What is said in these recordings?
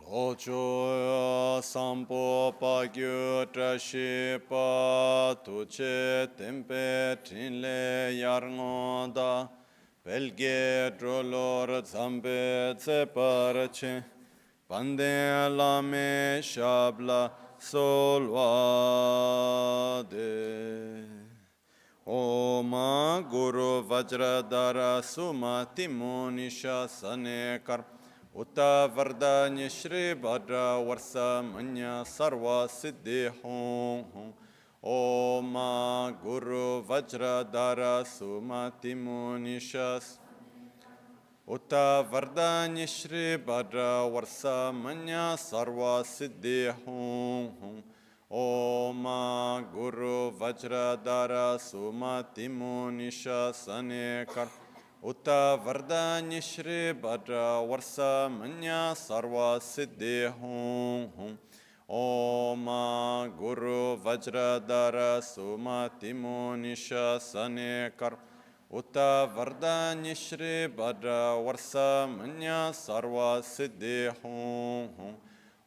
Tocho sampo pagyo trashi pa tuche tempe trinle yarngoda belge drolor zambe tseparche pande lame shabla solvade Oma Guru Vajradhara Sumati Munisha Sanekar Uta Vardanya Shri Bhadra Varsa Manya Sarva Siddhi Hum Oma Guru Vajradhara Sumati Munisha Uta Vardanya Shri Bhadra Varsa Manya Sarva Siddhi Hum Oma Guru Vajradhara Sumati Munisha Sanekar Uta Vardanya Shri Bhadra Varsa Manya Sarva Siddhi Hum Oma Guru Vajradhara Sumati Munisha Sanekar Uta Vardanya Shri Bhadra Varsa Manya Sarva Siddhi Hum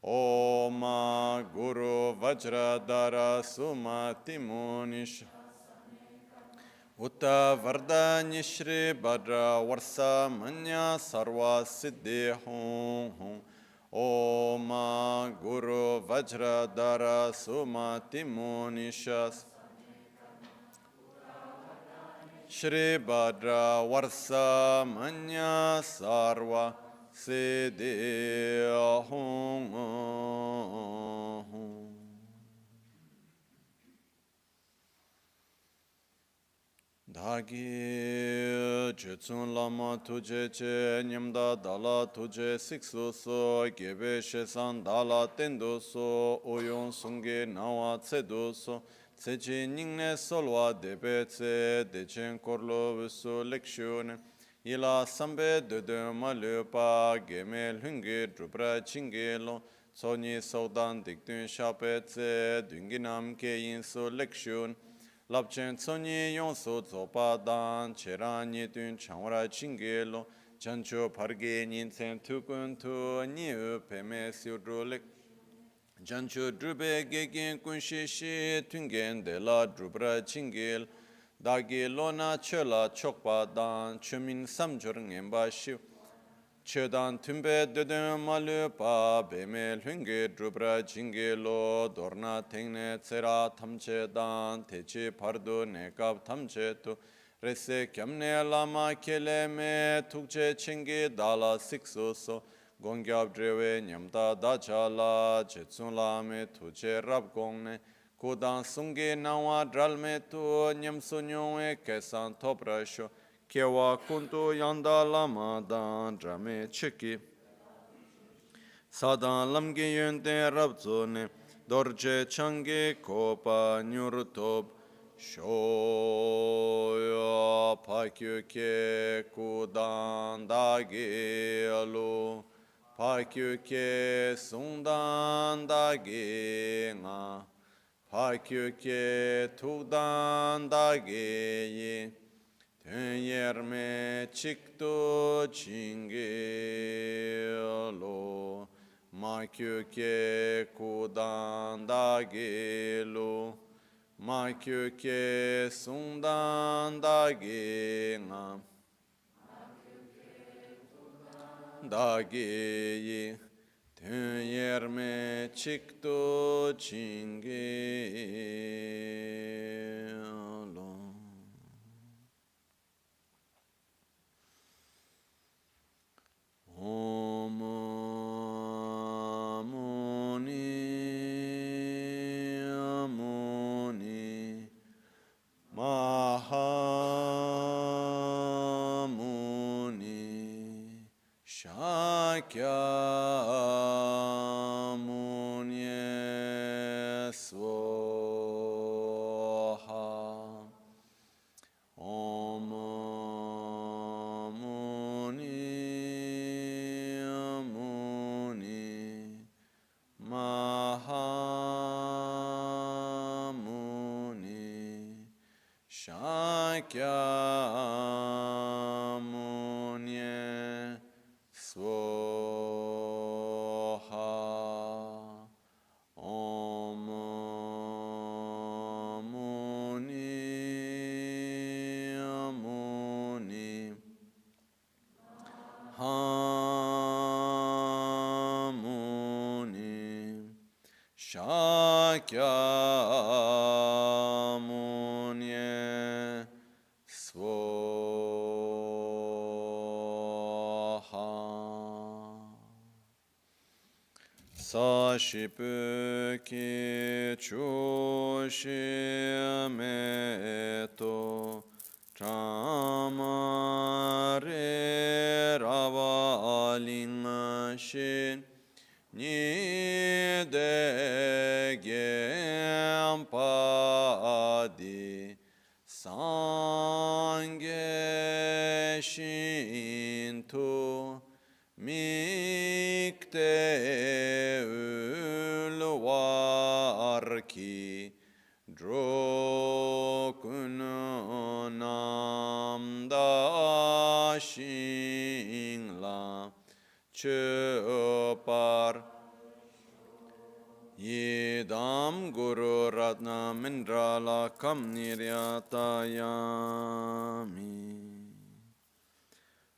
Oma Guru Vajradhara Sumati Munisha Uta Vardanya Shri Bhadra Varsa Manya Sarva Siddhi Hum Oma Guru Vajradhara Sumati Munisha Shri Bhadra Varsa Manya Sarva Siddhi Hum Dhagi Jetsun Lama Tuje Che Nyamda Dala Tuje Siksu So Gebe Shesan Dala Tendo So Oyon Sunge Nawa Tsedo So Tsechi Ningne Solwa Debe Tse Dechen Korlo Visu Lekshune Ila Sambe Dede Malupa Gemel Hungi Drupra Chingelo Tsoni Saudan Diktun Shape Tse Dunginam Keyin So Lekshune Lapchen Tsoni Yonso Zopa Dan Cherani Dun Changwara Chingelo Chancho Parge Ninsen Tukun Tu Niu Peme Siudru Lek Jancho Drube Gegen Kunshishi Tungen De La Drupra Chingel Dagi Lona Chola Chokpa Dan Chumin Samjur Ngemba Shiv Chedan Tumbe Dede Malupa Bemel Hunge Drupra Chingelo Dorna Tengne Tsera Tamche Dan Techi Pardu Nekab Tamche Tu Rese Kyamne Lama Keleme Tukche Chingi Dala Siksu So Gongyab Drewe Nyamda Dachala Jetsun Lame Tuche Rab Gongne Kudan Sungi Nawa Dralme Tu Nyamsu Nyongwe Kesan Toprasho Kewa Kuntu Yanda Lama Dan Drame Chiki Sadan Lamgi Yunte Rabzone Dorje Changi Kopa Nyurutob Shoya Pakyuke Kudan Dagi Alu Pakyuke Sundan Dagi Nga Pakyuke Tudan Dagi Tenyerme Chikto Chingelo Makyuke Kudan Dagelu Makyuke Sundan Daginga Dagi Tenyerme Chikto Chingelo Om Muni Muni Mahamuni Shakyamuni Swaha Om Mahamuni Shakyamuni Swaha Svoha. Sashipu ki chushi meto Chamare ravaling shin ni de gyempadi sangye shinto mikte ulwarki drokunam da shingla chupar yedam guru ratna mindrala kam niryatayami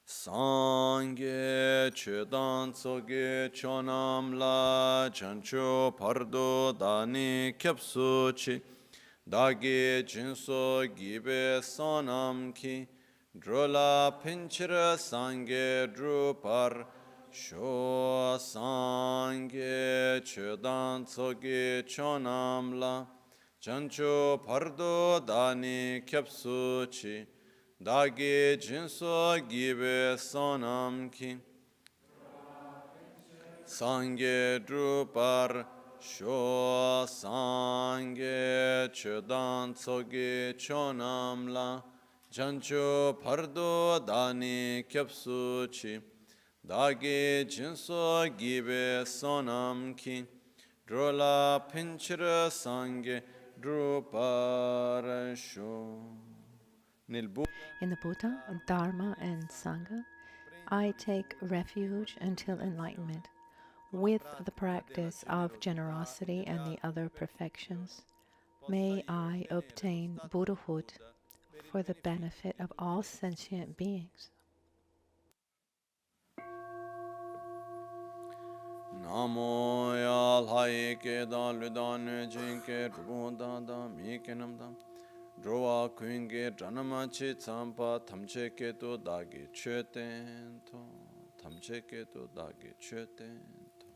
Sangye chedan tsoge chonam la chancho pardo dani kyapsu chi dagi jinso gibe sonam ki drola pinchira sangye drupar sho sangye chedan tsoge chonam la chancho pardo dani kyapsu chi Dagi jinso gibe sonam ki Sangye drupar sho sangye chodan tsoge chonam la Jancho pardo dani kyapsu chi Dagi jinso gibe sonam ki Drola pinchira sangye drupar sho In the Buddha, Dharma, and Sangha, I take refuge until enlightenment. With the practice of generosity and the other perfections, may I obtain Buddhahood for the benefit of all sentient beings. Namo yalhai ke dan ludan jinke ruda da mikenam da Drowa kuinge dranama chi tsampa tamche ke to dagi chöten to tamche ke to dagi chöten to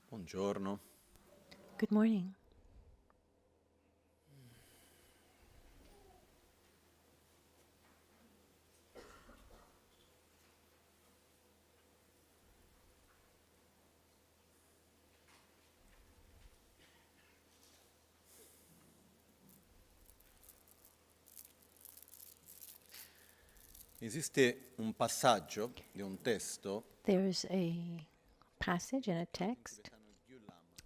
Buongiorno. Good morning. Esiste un passaggio di un testo There's a passage in a text,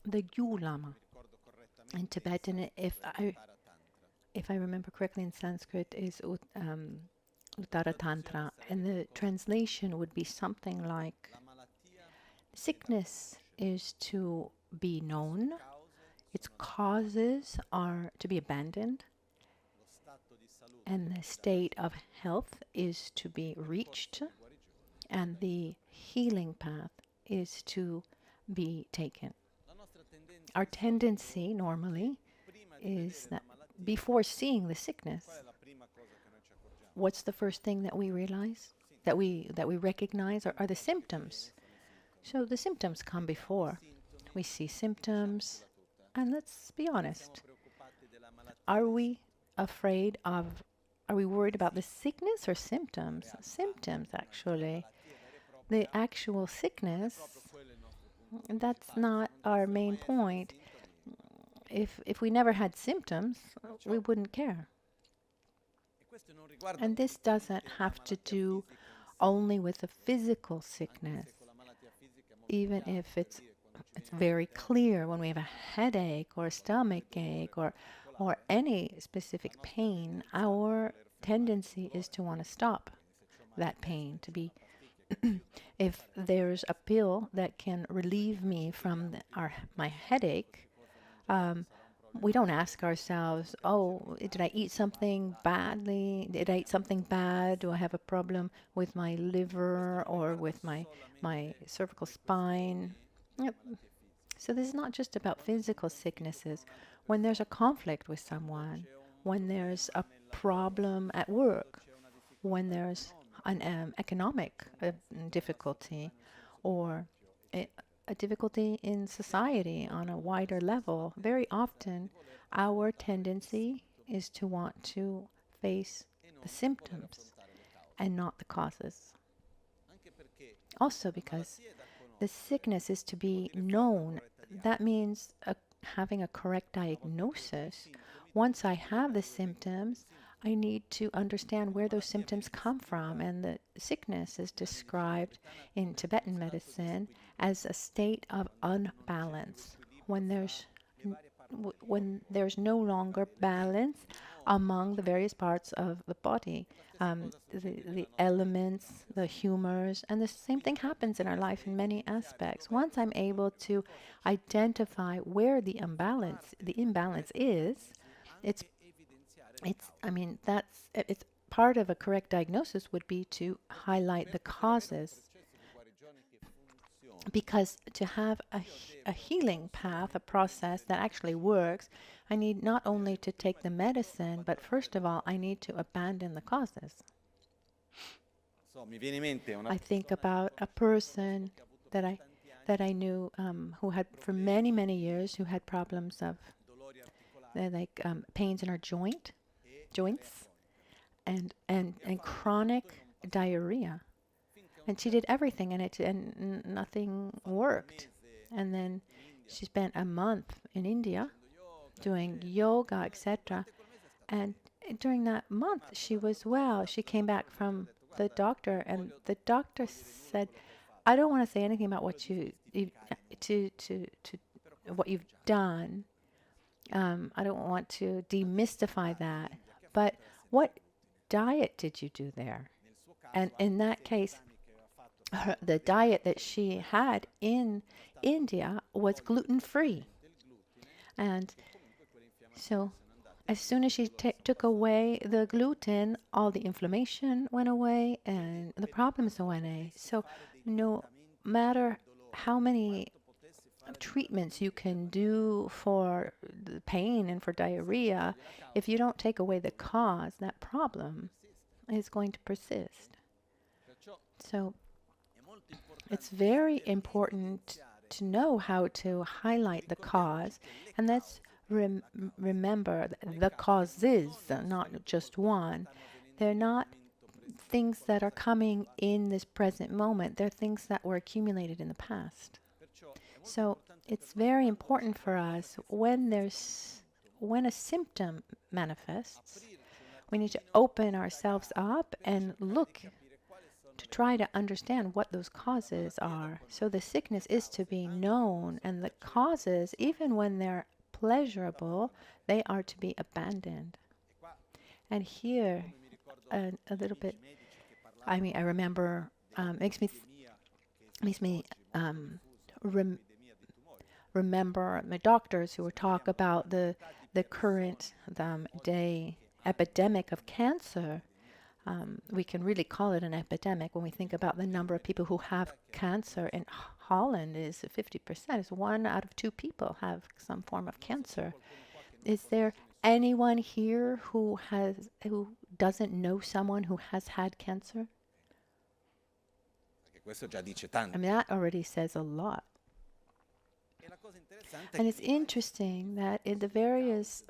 the Gyu Lama. In Tibetan, if I remember correctly, in Sanskrit is Uttara Tantra, and the translation would be something like, sickness is to be known, its causes are to be abandoned, and the state of health is to be reached, and the healing path is to be taken. Our tendency normally is that before seeing the sickness, what's the first thing that we realize, that we recognize are the symptoms. So the symptoms come before. We see symptoms, and let's be honest. Are we worried about the sickness or symptoms? Symptoms, actually. The actual sickness, that's not our main point. If we never had symptoms, we wouldn't care. And this doesn't have to do only with the physical sickness, even if it's very clear when we have a headache or a stomach ache or or any specific pain, our tendency is to want to stop that pain, to be if there's a pill that can relieve me from my headache, we don't ask ourselves, oh, did I eat something badly? Did I eat something bad? Do I have a problem with my liver or with my cervical spine? Yep. So this is not just about physical sicknesses. When there's a conflict with someone, when there's a problem at work, when there's an economic difficulty, or a difficulty in society on a wider level, very often our tendency is to want to face the symptoms and not the causes. Also because the sickness is to be known. That means having a correct diagnosis. Once I have the symptoms, I need to understand where those symptoms come from. And the sickness is described in Tibetan medicine as a state of unbalance. When there's no longer balance among the various parts of the body, the elements, the humors, and the same thing happens in our life in many aspects. Once I'm able to identify where the imbalance is, it's part of a correct diagnosis would be to highlight the causes. Because to have a healing path, a process that actually works, I need not only to take the medicine, but first of all, I need to abandon the causes. I think about a person that I knew who had for many, many years, who had problems of pains in her joints and chronic diarrhea. And she did everything, and nothing worked. And then she spent a month in India doing yoga, etc. And during that month, she was well. She came back from the doctor, and the doctor said, "I don't want to say anything about what what you've done. I don't want to demystify that. But what diet did you do there?" And in that case, the diet that she had in India was gluten-free. And so as soon as she took away the gluten, all the inflammation went away and the problems went away. So no matter how many treatments you can do for the pain and for diarrhea, if you don't take away the cause, that problem is going to persist. So it's very important to know how to highlight the cause, and let's remember the causes, not just one. They're not things that are coming in this present moment. They're things that were accumulated in the past. So it's very important for us when a symptom manifests, we need to open ourselves up and look to try to understand what those causes are. So the sickness is to be known, and the causes, even when they're pleasurable, they are to be abandoned. And here, a little bit, I remember, makes me remember my doctors who would talk about the current day epidemic of cancer. We can really call it an epidemic when we think about the number of people who have cancer. In Holland is 50%. It's 1 out of 2 people have some form of cancer. Is there anyone here who doesn't know someone who has had cancer? That already says a lot. And it's interesting that in the various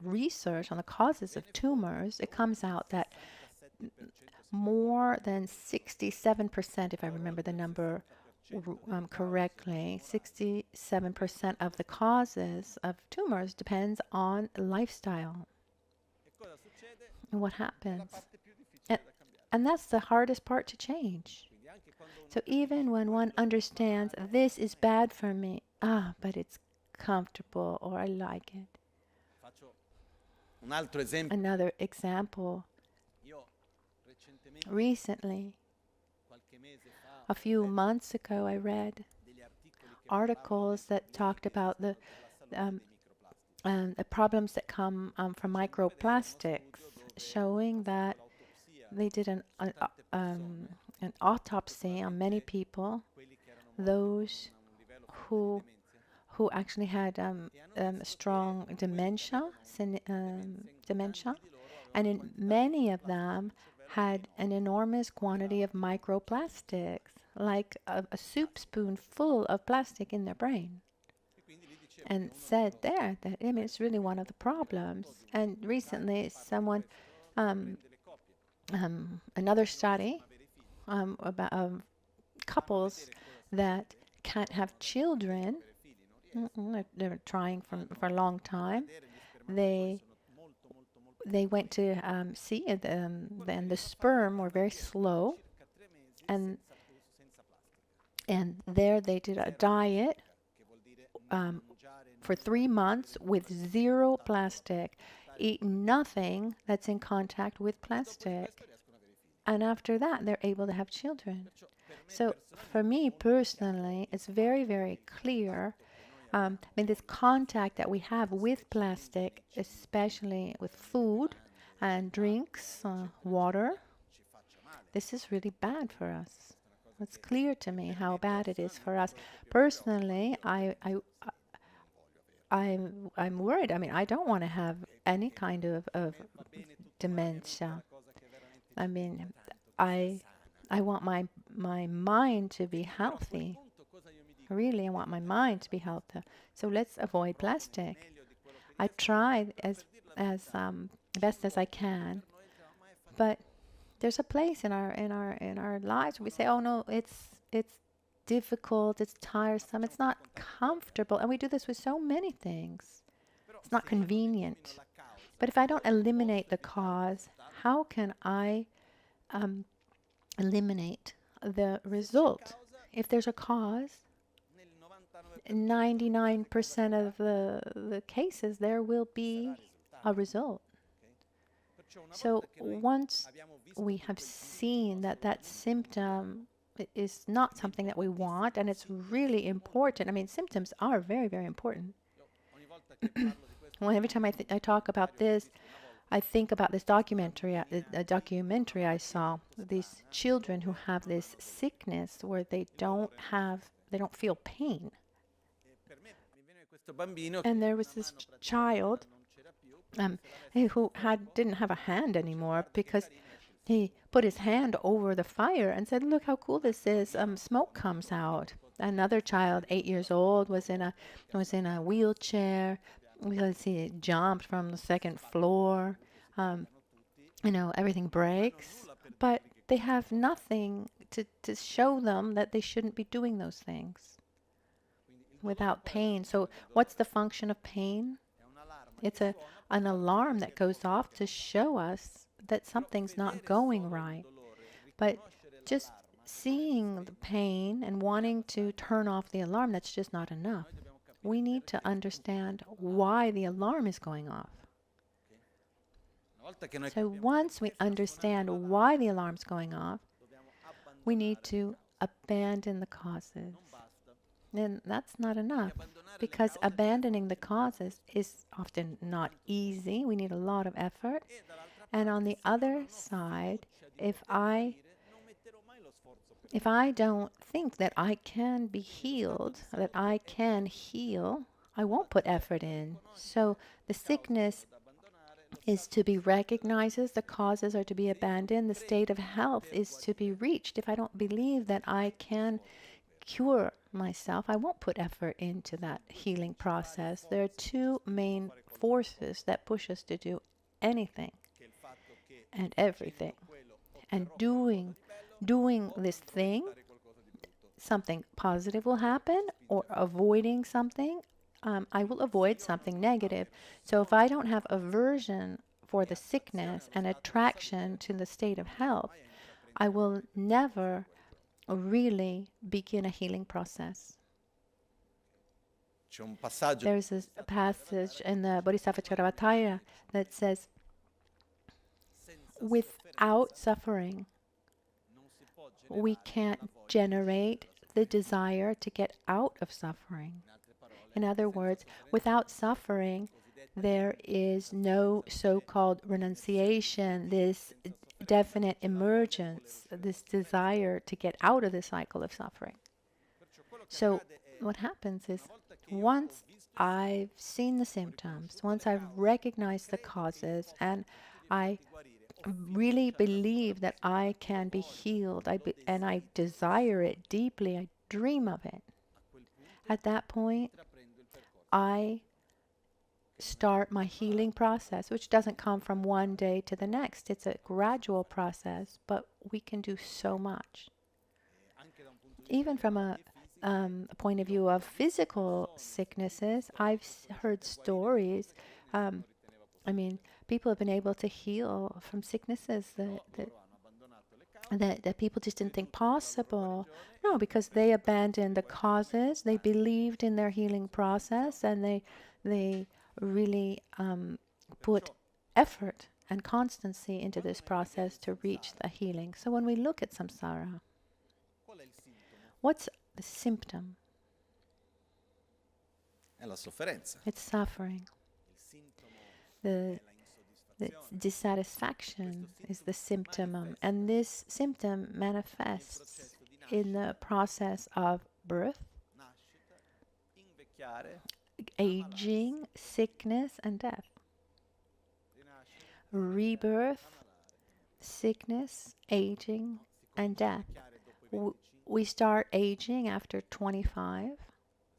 research on the causes of tumors, it comes out that more than 67%, if I remember the number correctly, 67% of the causes of tumors depends on lifestyle. And what happens? And that's the hardest part to change. So even when one understands this is bad for me, but it's comfortable or I like it. Un altro esempio. Another example, recently, a few months ago, I read articles that talked about the problems that come from microplastics, showing that they did an autopsy on many people, those who actually had strong dementia, and in many of them had an enormous quantity of microplastics, like a soup spoon full of plastic in their brain. And said there that it's really one of the problems. And recently, someone, another study about couples that can't have children. They're trying for a long time. They went to see it, and the sperm were very slow, and there they did a diet for 3 months with zero plastic, eat nothing that's in contact with plastic, and after that they're able to have children. So for me personally, it's very, very clear. This contact that we have with plastic, especially with food and drinks, water, this is really bad for us. It's clear to me how bad it is for us. Personally, I'm worried. I don't want to have any kind of dementia. I want my mind to be healthy. Really, I want my mind to be healthy. So let's avoid plastic. I try as best as I can, but there's a place in our lives where we say, "Oh no, it's difficult, it's tiresome, it's not comfortable," and we do this with so many things. It's not convenient. But if I don't eliminate the cause, how can I eliminate the result? If there's a cause, 99% of the cases, there will be a result. So once we have seen that that symptom is not something that we want, and it's really important. Symptoms are very, very important. Well, every time I talk about this, I think about this documentary, a documentary I saw. These children who have this sickness where they don't feel pain. And there was this child who didn't have a hand anymore because he put his hand over the fire and said, "Look how cool this is! Smoke comes out." Another child, 8 years old, was in a wheelchair because he jumped from the second floor. Everything breaks, but they have nothing to show them that they shouldn't be doing those things without pain. So what's the function of pain? It's an alarm that goes off to show us that something's not going right. But just seeing the pain and wanting to turn off the alarm, that's just not enough. We need to understand why the alarm is going off. So once we understand why the alarm's going off, we need to abandon the causes. Then that's not enough, because abandoning the causes is often not easy. We need a lot of effort. And on the other side, if I don't think that I can be healed, that I can heal, I won't put effort in. So the sickness is to be recognized, the causes are to be abandoned, the state of health is to be reached. If I don't believe that I can cure myself, I won't put effort into that healing process. There are two main forces that push us to do anything and everything. And doing this thing, something positive will happen, or avoiding something, I will avoid something negative. So if I don't have aversion for the sickness and attraction to the state of health, I will never really begin a healing process. c'è un passaggio There's a passage in the Bodhisattva Charavattaya that says, without suffering, we can't generate the desire to get out of suffering. In other words, without suffering, there is no so-called renunciation, this definite emergence, this desire to get out of the cycle of suffering. So what happens is, once I've seen the symptoms, once I've recognized the causes, and I really believe that I can be healed, and I desire it deeply, I dream of it, at that point, I start my healing process, which doesn't come from one day to the next. It's a gradual process, but we can do so much. Even from a point of view of physical sicknesses, I've heard stories. I mean, people have been able to heal from sicknesses that people just didn't think possible. No, because they abandoned the causes, they believed in their healing process, and they really put effort and constancy into this process to reach the healing. So when we look at samsara, what's the symptom? è la sofferenza. It's suffering. The dissatisfaction is the symptom, and this symptom manifests in the process of birth, aging, sickness, and death. Rebirth, sickness, aging, and death. We start aging after 25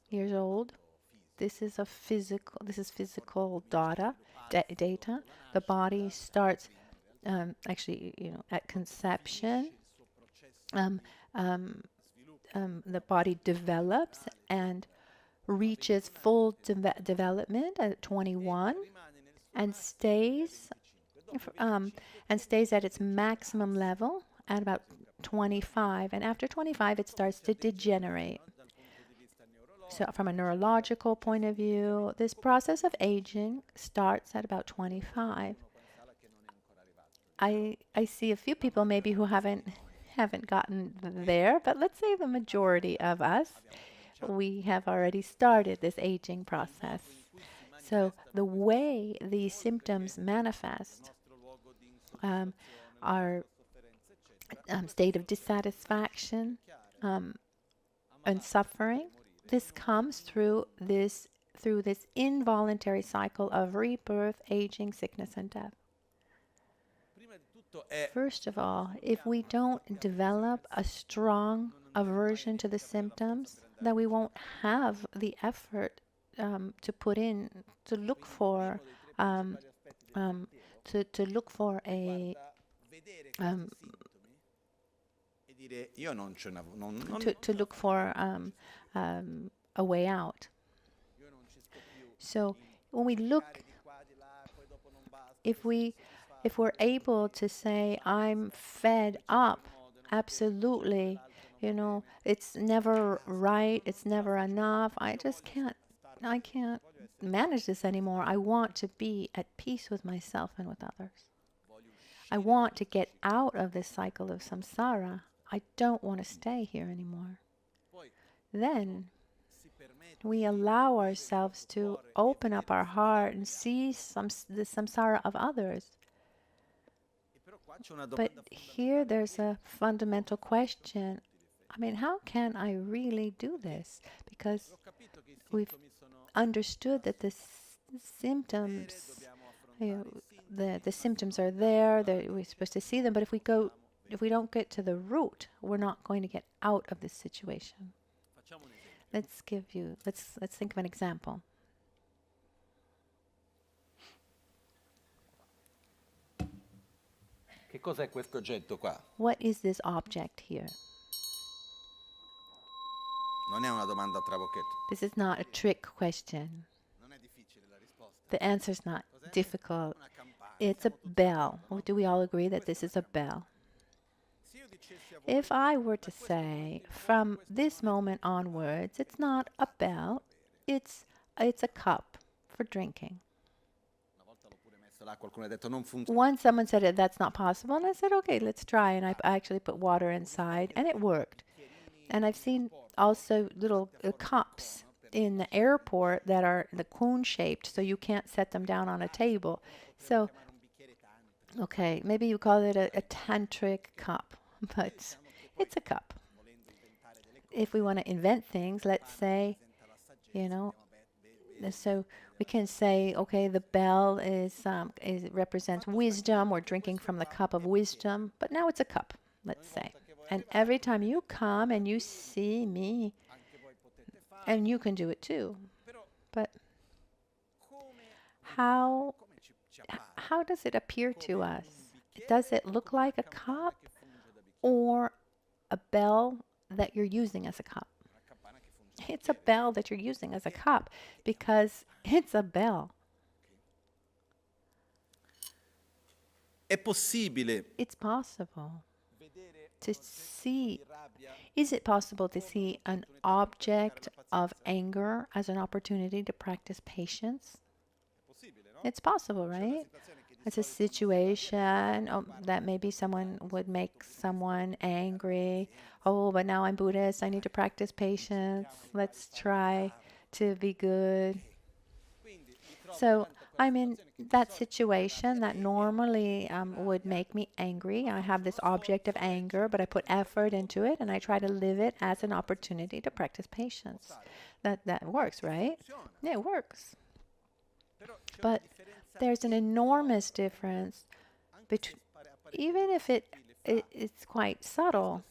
years old. This is physical data. The body starts actually, at conception. The body develops and reaches full development at 21, and stays at its maximum level at about 25. And after 25, it starts to degenerate. So from a neurological point of view, this process of aging starts at about 25. I see a few people maybe who haven't gotten there, but let's say the majority of us, we have already started this aging process. So the way these symptoms manifest, our state of dissatisfaction and suffering, this comes through this involuntary cycle of rebirth, aging, sickness, and death. First of all, if we don't develop a strong aversion to the symptoms, then we won't have the effort to put in to look for a a way out. So when we look, if we're able to say, I'm fed up, absolutely, it's never right, it's never enough, I can't manage this anymore. I want to be at peace with myself and with others. I want to get out of this cycle of samsara. I don't want to stay here anymore. Then we allow ourselves to open up our heart and see the samsara of others. But here there's a fundamental question. I mean, how can I really do this? Because we've understood that the symptoms, the symptoms are there. We're supposed to see them. But if we don't get to the root, we're not going to get out of this situation. Let's think of an example. Che cos'è questo oggetto qua? What is this object here? Non è una domanda a trabocchetto. This is not a trick question. Non è difficile la risposta. The answer is not difficult. It's a bell. Do we all agree that this is a bell? If I were to say, from this moment onwards, it's not a bell, it's a cup for drinking. Once someone said that's not possible, and I said, okay, let's try. And I actually put water inside, and it worked. And I've seen also little cups in the airport that are the cone-shaped, so you can't set them down on a table. So, okay, maybe you call it a tantric cup, but it's a cup. If we want to invent things, let's say, you know, so we can say, okay, the bell represents wisdom, or drinking from the cup of wisdom, but now it's a cup, let's say. And every time you come and you see me, and you can do it too, but how does it appear to us? Does it look like a cup or a bell that you're using as a cup? It's a bell that you're using as a cup because it's a bell. It's possible to see. Is it possible to see an object of anger as an opportunity to practice patience? It's possible, right? It's a situation that maybe someone would make someone angry. Oh, but now I'm Buddhist. I need to practice patience. Let's try to be good. So I'm in that situation that normally would make me angry. I have this object of anger, but I put effort into it, and I try to live it as an opportunity to practice patience. That works, right? Yeah, it works. But there's an enormous difference between, even if it's quite subtle,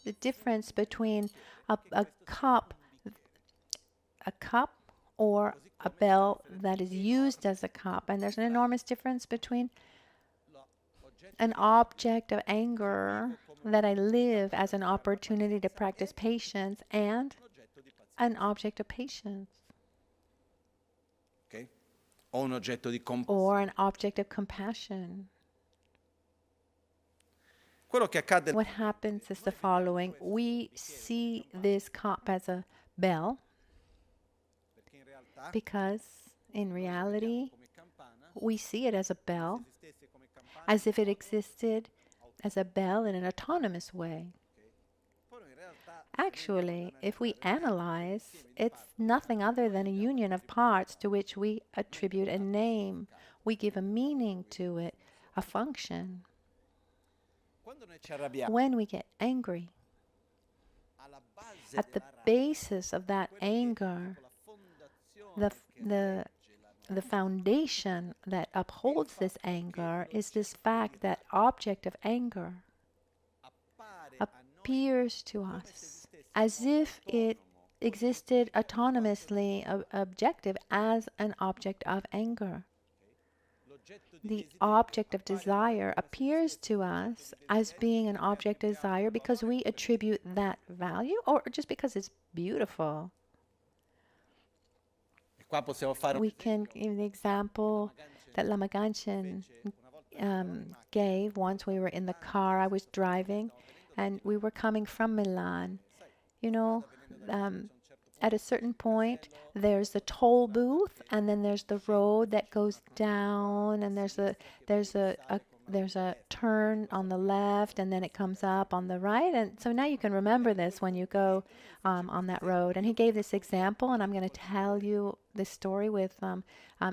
the difference between a cup or a bell that is used as a cup. And there's an enormous difference between an object of anger that I live as an opportunity to practice patience and an object of patience. Okay. Or an object of compassion. What happens is the following. We see this cup as a bell because in reality we see it as a bell, as if it existed as a bell in an autonomous way. Actually, if we analyze, it's nothing other than a union of parts to which we attribute a name. We give a meaning to it, a function. When we get angry, at the basis of that anger, the foundation that upholds this anger is this fact that object of anger appears to us as if it existed autonomously, objective, as an object of anger. The object of desire appears to us as being an object of desire because we attribute that value, or just because it's beautiful. We can give the example that Lama Ganchen gave. Once we were in the car, I was driving, and we were coming from Milan. You know, at a certain point, there's the toll booth, and then there's the road that goes down, and there's a turn on the left, and then it comes up on the right. And so now you can remember this when you go on that road. And he gave this example, and I'm going to tell you this story with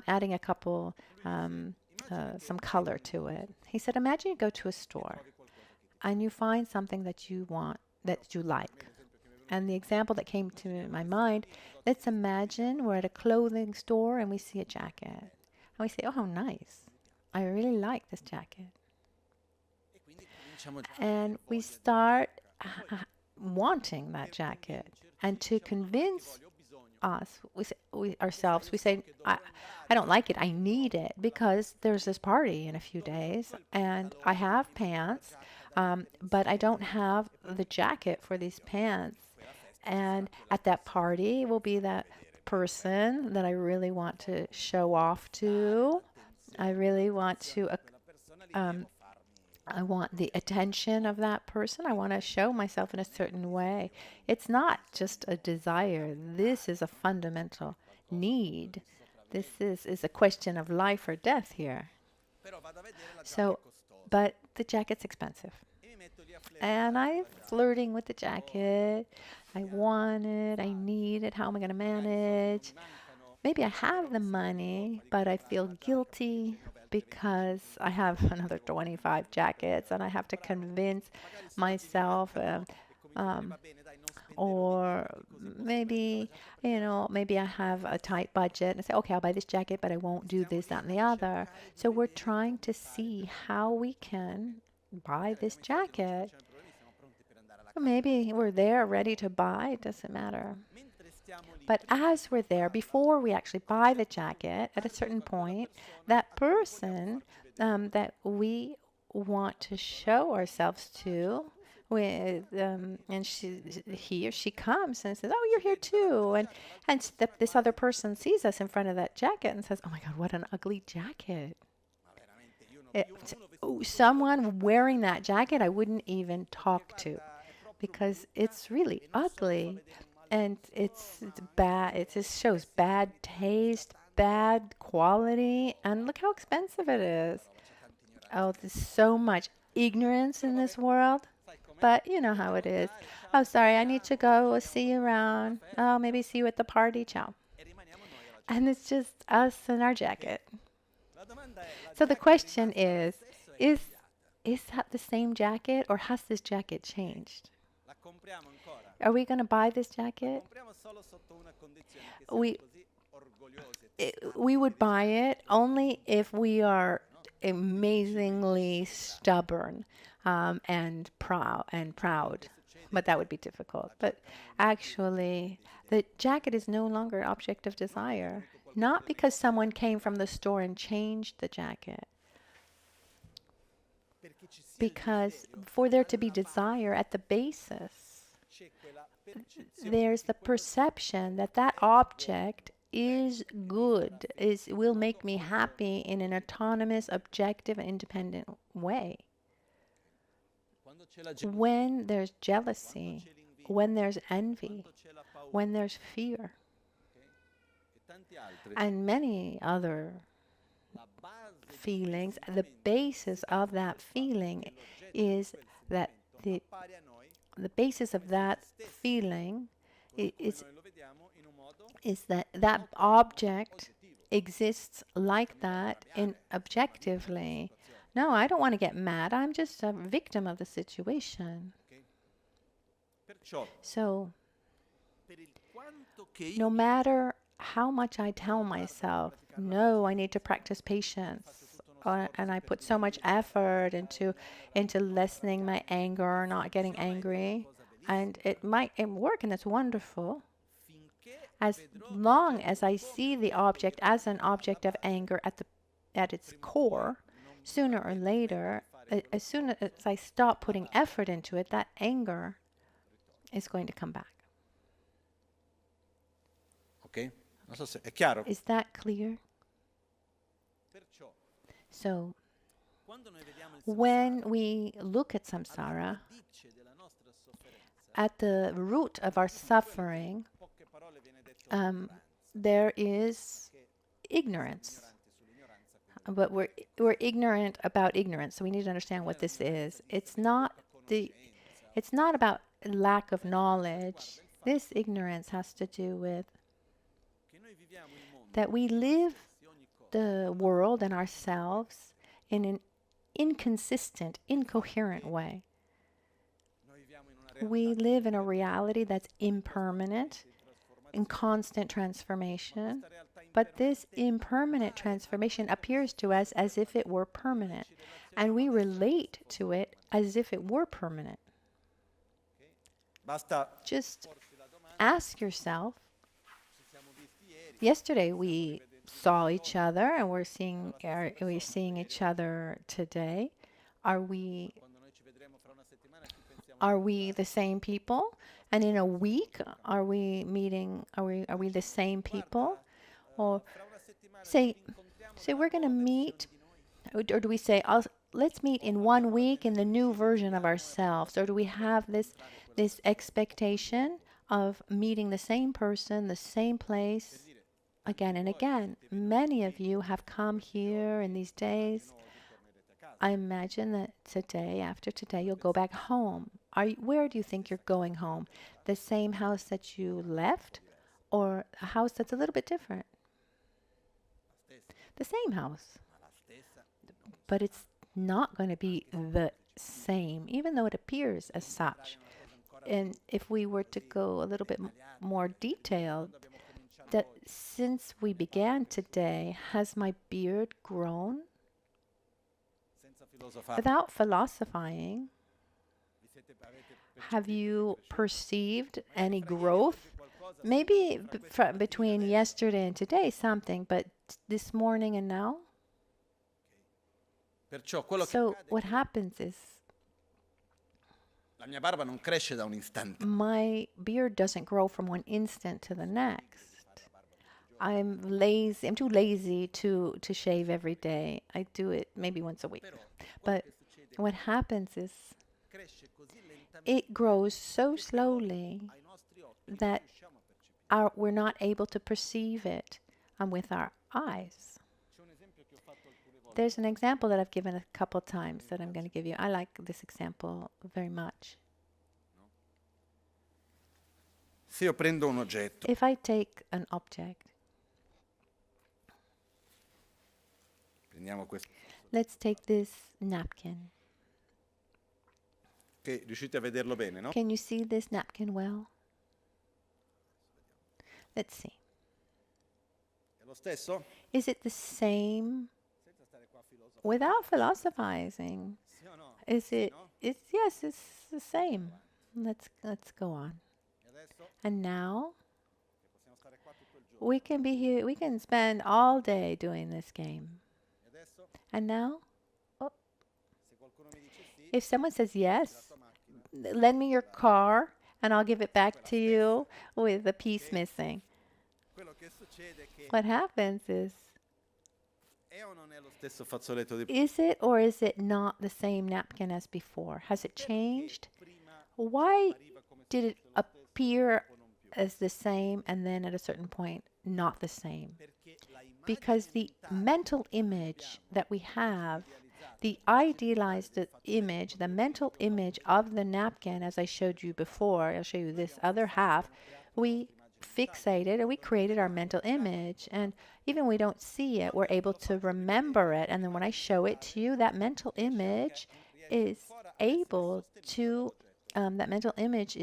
adding a couple, some color to it. He said, imagine you go to a store, and you find something that you want, that you like. And the example that came to my mind, let's imagine we're at a clothing store and we see a jacket. And we say, oh, how nice. I really like this jacket. And we start wanting that jacket. And to convince us, ourselves, we say, I don't like it. I need it because there's this party in a few days and I have pants, but I don't have the jacket for these pants. And at that party will be that person that I really want to show off to. I really want to I want the attention of that person. I want to show myself in a certain way. It's not just a desire. This is a fundamental need. This is a question of life or death here. So, but the jacket's expensive. And I'm flirting with the jacket. I want it. I need it. How am I going to manage? Maybe I have the money, but I feel guilty because I have another 25 jackets and I have to convince myself. Or maybe, maybe I have a tight budget and say, okay, I'll buy this jacket, but I won't do this, that, and the other. So we're trying to see how we can buy this jacket. Maybe we're there ready to buy, it doesn't matter. But as we're there, before we actually buy the jacket, at a certain point, that person that we want to show ourselves to, with and he or she comes and says, "Oh, you're here too," and this other person sees us in front of that jacket and says, "Oh my God, what an ugly jacket!" Someone wearing that jacket, I wouldn't even talk to, because it's really ugly. And it's bad. It just shows bad taste, bad quality, and look how expensive it is. Oh, there's so much ignorance in this world, but you know how it is. Oh, sorry, I need to go. See you around. Oh, maybe see you at the party. Ciao. And it's just us and our jacket. So the question is that the same jacket, or has this jacket changed? Are we going to buy this jacket? We would buy it only if we are amazingly stubborn and proud. But that would be difficult. But actually, the jacket is no longer an object of desire. Not because someone came from the store and changed the jacket. Because for there to be desire at the basis, there's the perception that that object is good, will make me happy in an autonomous, objective, and independent way. When there's jealousy, when there's envy, when there's fear, and many other feelings, the basis of that feeling is that the basis of that feeling is that that object exists like that in objectively. No, I don't want to get mad. I'm just a victim of the situation. So, no matter how much I tell myself, no, I need to practice patience, and I put so much effort into lessening my anger, not getting angry, and it might work, and it's wonderful. As long as I see the object as an object of anger at its core, sooner or later, as soon as I stop putting effort into it, that anger is going to come back. Okay, è chiaro? Is that clear? So, when we look at samsara, at the root of our suffering, there is ignorance. But we're ignorant about ignorance, so we need to understand what this is. It's not about lack of knowledge. This ignorance has to do with that we live the world and ourselves in an inconsistent, incoherent way. We live in a reality that's impermanent, in constant transformation, but this impermanent transformation appears to us as if it were permanent, and we relate to it as if it were permanent. Just ask yourself, yesterday we saw each other, and we're seeing each other today. Are we the same people? And in a week, are we meeting? Are we the same people? Or say we're going to meet, or do we say, let's meet in 1 week in the new version of ourselves? Or do we have this expectation of meeting the same person, the same place, again and again? Many of you have come here in these days. I imagine that today, after today, you'll go back home. Where do you think you're going home? The same house that you left, or a house that's a little bit different? The same house. But it's not going to be the same, even though it appears as such. And if we were to go a little bit more detailed, that since we began today, has my beard grown? Without philosophizing, have you perceived any growth? Maybe between yesterday and today, something, but this morning and now? So what happens is my beard doesn't grow from one instant to the next. I'm lazy. I'm too lazy to shave every day. I do it maybe once a week. But what happens is it grows so slowly that we're not able to perceive it with our eyes. There's an example that I've given a couple times that I'm going to give you. I like this example very much. If I take an object, let's take this napkin. Can you see this napkin well? Let's see. Is it the same? Without philosophizing, is it? Yes, it's the same. Let's go on. And now we can be here. We can spend all day doing this game. And now, if someone says yes, lend me your car and I'll give it back to you with the piece missing. What happens is it or is it not the same napkin as before? Has it changed? Why did it appear as the same and then at a certain point not the same? Because the mental image that we have, the idealized image, the mental image of the napkin, as I showed you before, I'll show you this other half, we fixated and we created our mental image, and even we don't see it, we're able to remember it, and then when I show it to you, that mental image is able to that mental image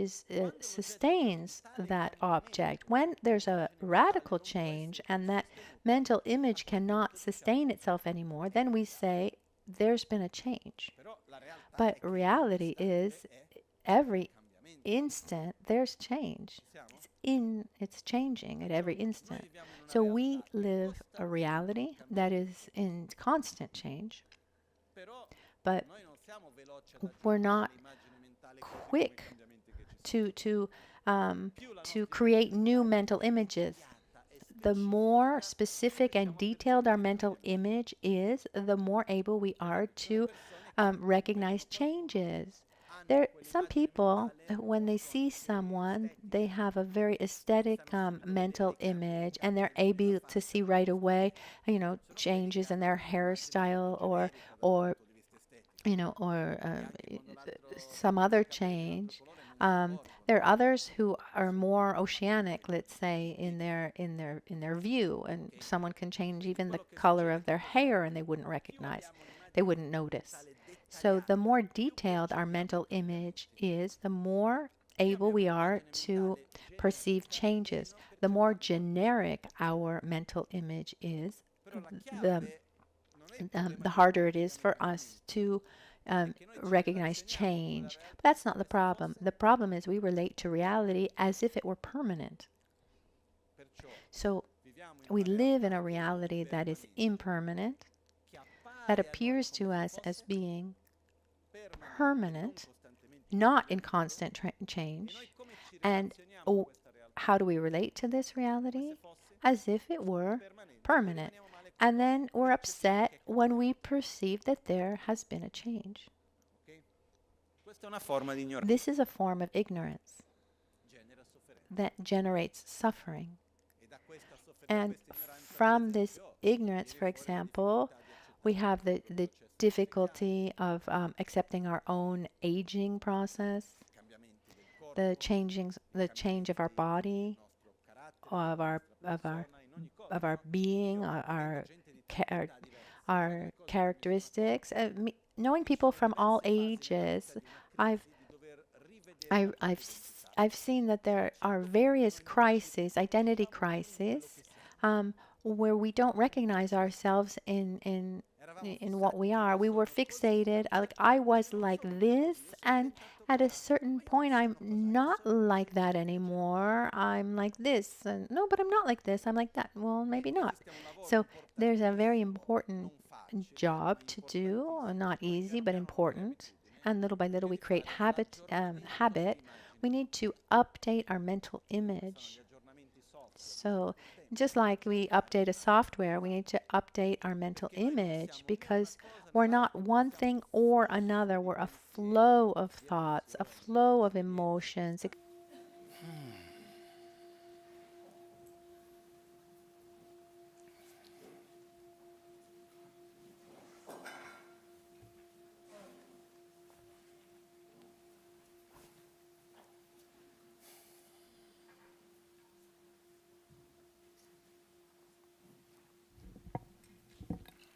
sustains that object. When there's a radical change and that mental image cannot sustain itself anymore, then we say there's been a change. But reality is every instant there's change. It's changing at every instant. So we live a reality that is in constant change, but we're not quick to create new mental images. The more specific and detailed our mental image is, the more able we are to recognize changes. Some people, when they see someone, they have a very aesthetic mental image, and they're able to see right away, changes in their hairstyle or some other change. There are others who are more oceanic, let's say, in their view, and someone can change even the color of their hair, and they wouldn't notice. So the more detailed our mental image is, the more able we are to perceive changes. The more generic our mental image is, the harder it is for us to recognize change. But that's not the problem. The problem is we relate to reality as if it were permanent. So we live in a reality that is impermanent, that appears to us as being permanent, not in constant change. And how do we relate to this reality? As if it were permanent. And then we're upset when we perceive that there has been a change. Questa è una forma di ignoranza. This is a form of ignorance that generates suffering. And from this ignorance, for example, we have the difficulty of accepting our own aging process, the change of our body, of our being, our characteristics. Knowing people from all ages, I've seen that there are various crises, identity crises, where we don't recognize ourselves in what we are. We were fixated. I was like this, and at a certain point, I'm not like that anymore. I'm like this, and no, but I'm not like this. I'm like that. Well, maybe not. So there's a very important job to do. Not easy, but important. And little by little, we create habit. We need to update our mental image. So just like we update a software, we need to update our mental image, because we're not one thing or another. We're a flow of thoughts, a flow of emotions.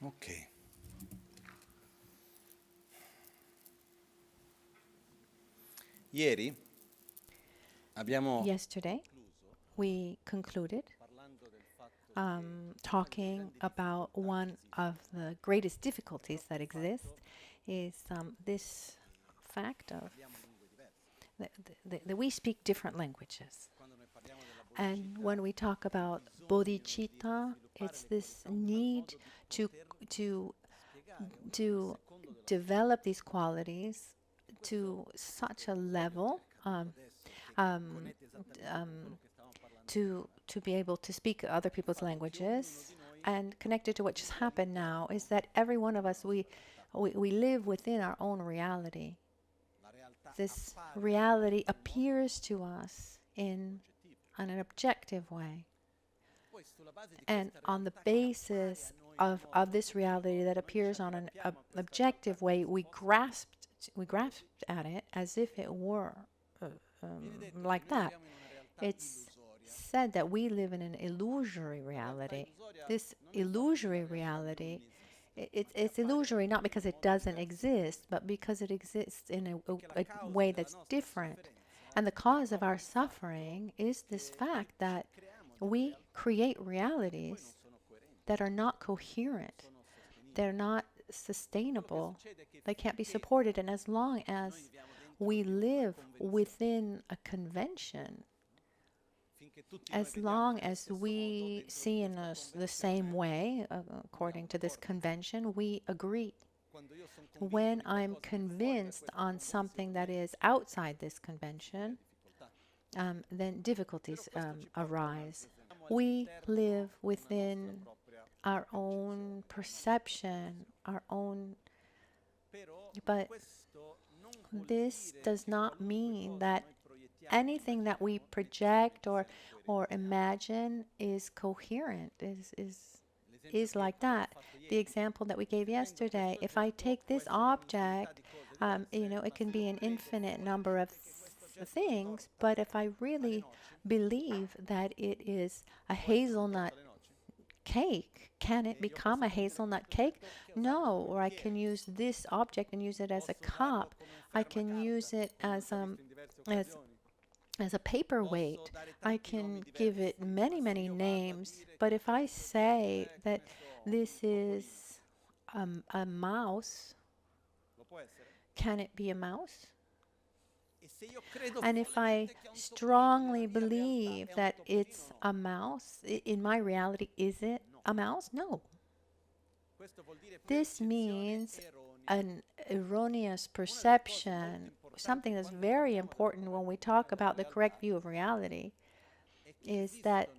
Ok. Ieri abbiamo Yesterday, we concluded talking about one of the greatest difficulties that exist is this fact of that we speak different languages. And when we talk about bodhicitta, it's this need to develop these qualities to such a level to be able to speak other people's languages. And connected to what just happened now is that every one of us, we live within our own reality. This reality appears to us in an objective way. And on the basis of this reality that appears on an objective way, we grasped at it as if it were like that. It's said that we live in an illusory reality. This illusory reality, it's illusory not because it doesn't exist, but because it exists in a way that's different. And the cause of our suffering is this fact that we create realities that are not coherent. They're not sustainable. They can't be supported. And as long as we live within a convention, as long as we see in us the same way, according to this convention, we agree. When I'm convinced on something that is outside this convention, then difficulties arise. We live within our own perception, but this does not mean that anything that we project or imagine is coherent, is like that. The example that we gave yesterday, if I take this object, it can be an infinite number of things, but if I really believe that it is a hazelnut cake, can it become a hazelnut cake? No. Or I can use this object and use it as a cup. I can use it as a paperweight. I can give it many, many names. But if I say that this is a mouse, can it be a mouse? And if I strongly believe that it's a mouse, in my reality, is it a mouse? No. This means an erroneous perception, something that's very important when we talk about the correct view of reality, is that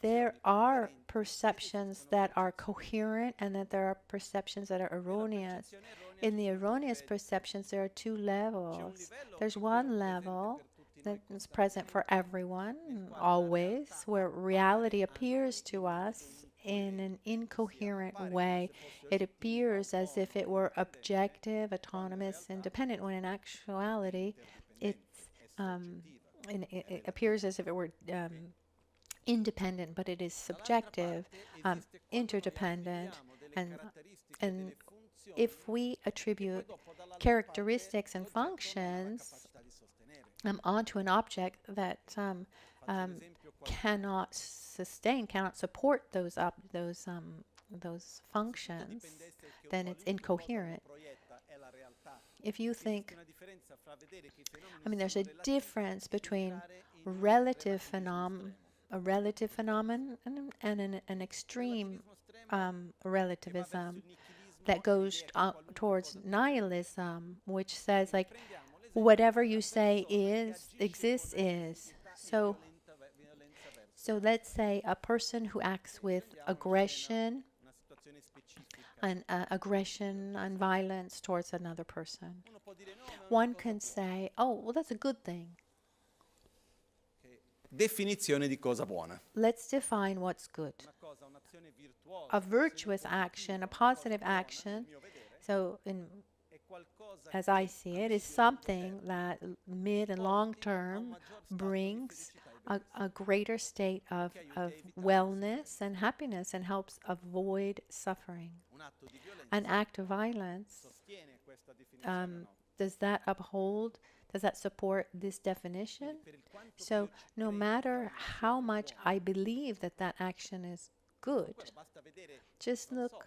there are perceptions that are coherent and that there are perceptions that are erroneous. In the erroneous perceptions, there are two levels. There's one level that is present for everyone, always, where reality appears to us in an incoherent way. It appears as if it were objective, autonomous, independent, when in actuality, it appears as if it were independent, but it is subjective, interdependent, and if we attribute characteristics and functions onto an object that cannot sustain, cannot support those functions, then it's incoherent. If you think, I mean, there's a difference between a relative phenomenon and an extreme relativism that goes towards nihilism, which says, like, whatever you say exists is. So let's say a person who acts with aggression and violence towards another person. One can say, oh, well, that's a good thing. Definizione di cosa buona. Let's define what's good. A virtuous action, a positive action, so as I see it, is something that mid and long term brings a greater state of wellness and happiness and helps avoid suffering. An act of violence, does that uphold, does that support this definition? So no matter how much I believe that that action is good, just look,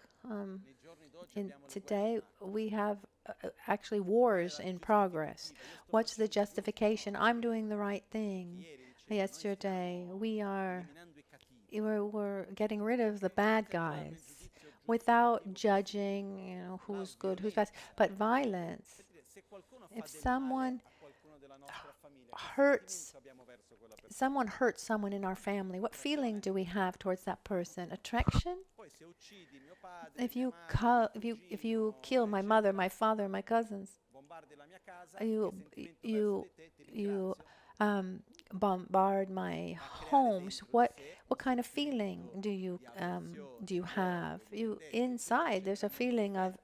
today we have actually wars in progress. What's the justification? I'm doing the right thing. Yesterday we're getting rid of the bad guys without judging, who's good, who's bad. But violence, if someone hurts someone in our family, what feeling do we have towards that person? Attraction? If you kill my mother, my father, my cousins, you bombard my homes, what kind of feeling do you have? Inside there's a feeling of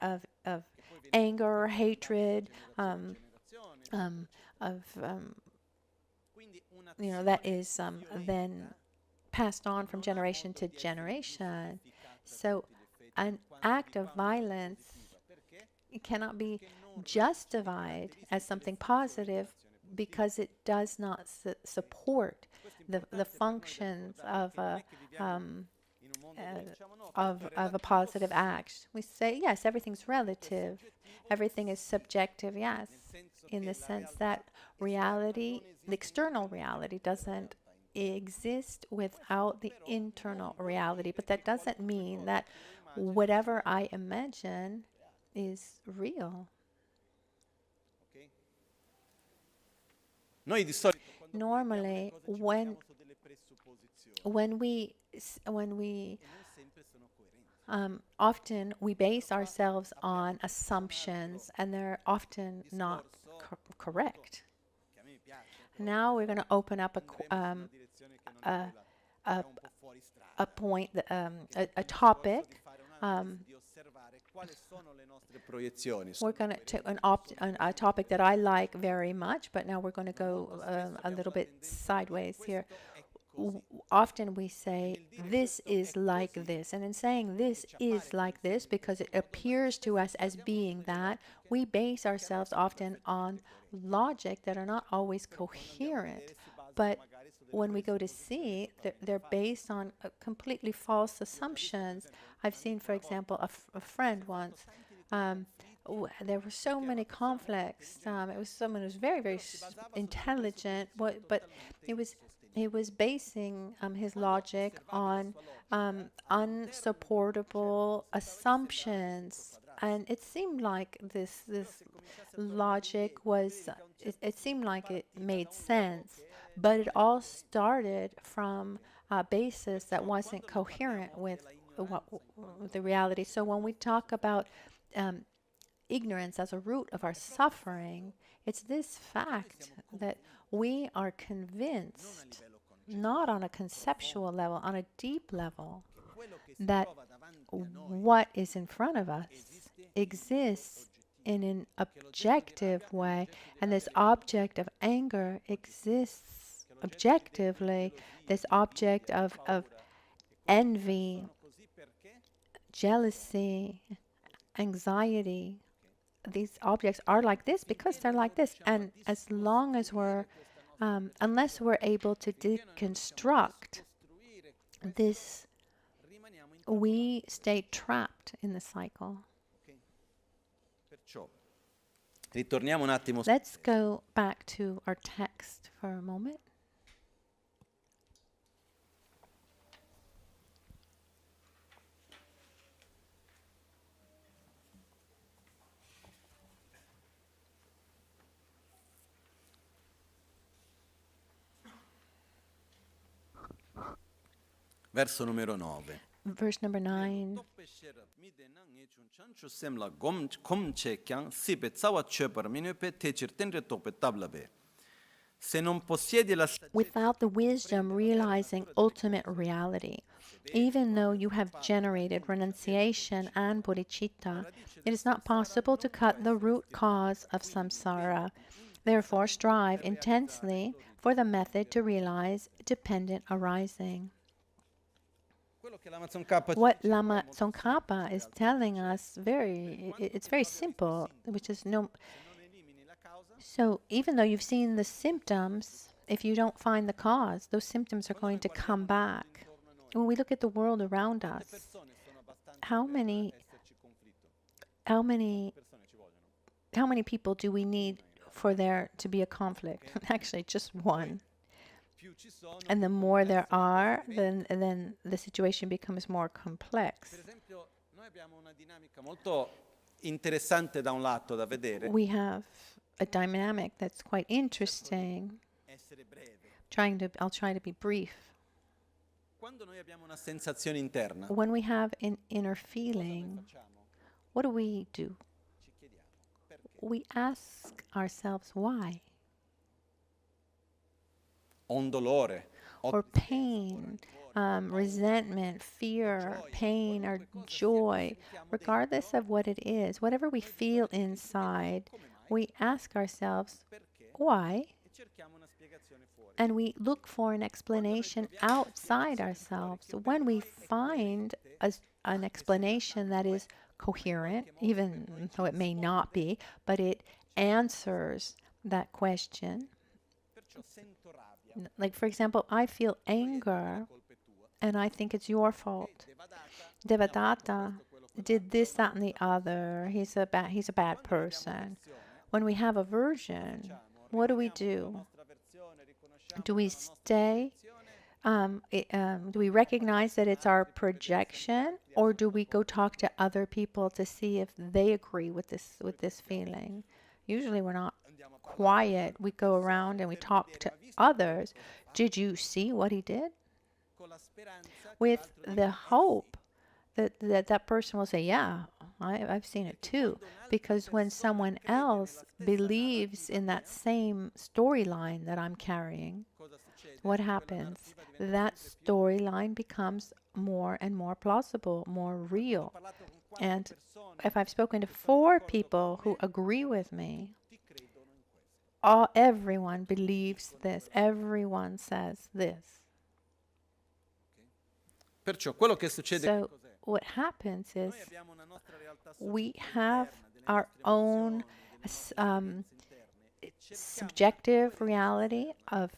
anger, hatred, that is then passed on from generation to generation. So an act of violence, it cannot be justified as something positive because it does not support the functions of a positive act. We say, yes, everything's relative, everything is subjective, yes, in the sense that reality, the external reality, doesn't exist without the internal reality. But that doesn't mean that whatever I imagine is real. Normally, when we often we base ourselves on assumptions, and they're often not correct. Now we're going to open up a point, a topic. We're going to take a topic that I like very much, but now we're going to go a little bit sideways here. Often we say, this is like this. And in saying this is like this, because it appears to us as being that, we base ourselves often on logic that are not always coherent. But when we go to see, they're based on completely false assumptions. I've seen, for example, a friend once. There were so many conflicts. It was someone who was very, very intelligent, but he was basing his logic on unsupportable assumptions, and it seemed like this logic was. It seemed like it made sense, but it all started from basis that wasn't coherent with the reality. So when we talk about ignorance as a root of our suffering, it's this fact that we are convinced, not on a conceptual level, on a deep level, that what is in front of us exists in an objective way, and this object of anger exists objectively, this object of envy, jealousy, anxiety. These objects are like this because they're like this. And as long as we're, unless we're able to deconstruct this, we stay trapped in the cycle. Ritorniamo un attimo. Let's go back to our text for a moment. Verso numero 9. Verse number 9. Without the wisdom realizing ultimate reality, even though you have generated renunciation and bodhicitta, it is not possible to cut the root cause of samsara. Therefore, strive intensely for the method to realize dependent arising. What Lama Tsong Khapa is telling us, it's very simple, which is so even though you've seen the symptoms, if you don't find the cause, those symptoms are going to come back. When we look at the world around us, how many people do we need for there to be a conflict? Actually, just one. And the more there are, then the situation becomes more complex. We have a dynamic that's quite interesting. I'll try to be brief. When we have an inner feeling, what do? We ask ourselves why. Or pain, resentment, fear, pain, or joy, regardless of what it is, whatever we feel inside, we ask ourselves, why? And we look for an explanation outside ourselves. When we find an explanation that is coherent, even though it may not be, but it answers that question. Like, for example, I feel anger and I think it's your fault. Devadatta did this, that, and the other. He's a bad person. When we have aversion, what do? Do we stay? Do we recognize that it's our projection, or do we go talk to other people to see if they agree with this feeling? Usually we're not quiet. We go around and we talk to others. Did you see what he did? With the hope that person will say, yeah, I've seen it too. Because when someone else believes in that same storyline that I'm carrying, what happens? That storyline becomes more and more plausible, more real. And if I've spoken to 4 people who agree with me, everyone believes this. Everyone says this. So what happens is we have our own subjective reality of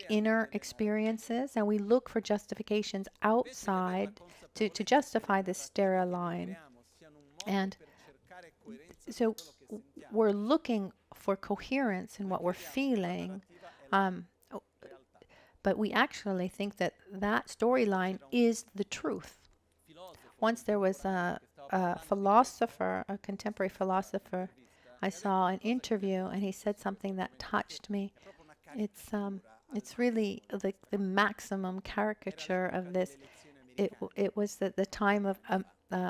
inner experiences, and we look for justifications outside to justify this sterile line. And so we're looking for coherence in what we're feeling, but we actually think that storyline is the truth. Once there was a philosopher, a contemporary philosopher, I saw an interview, and he said something that touched me. it's really like the maximum caricature of this. It was at the time of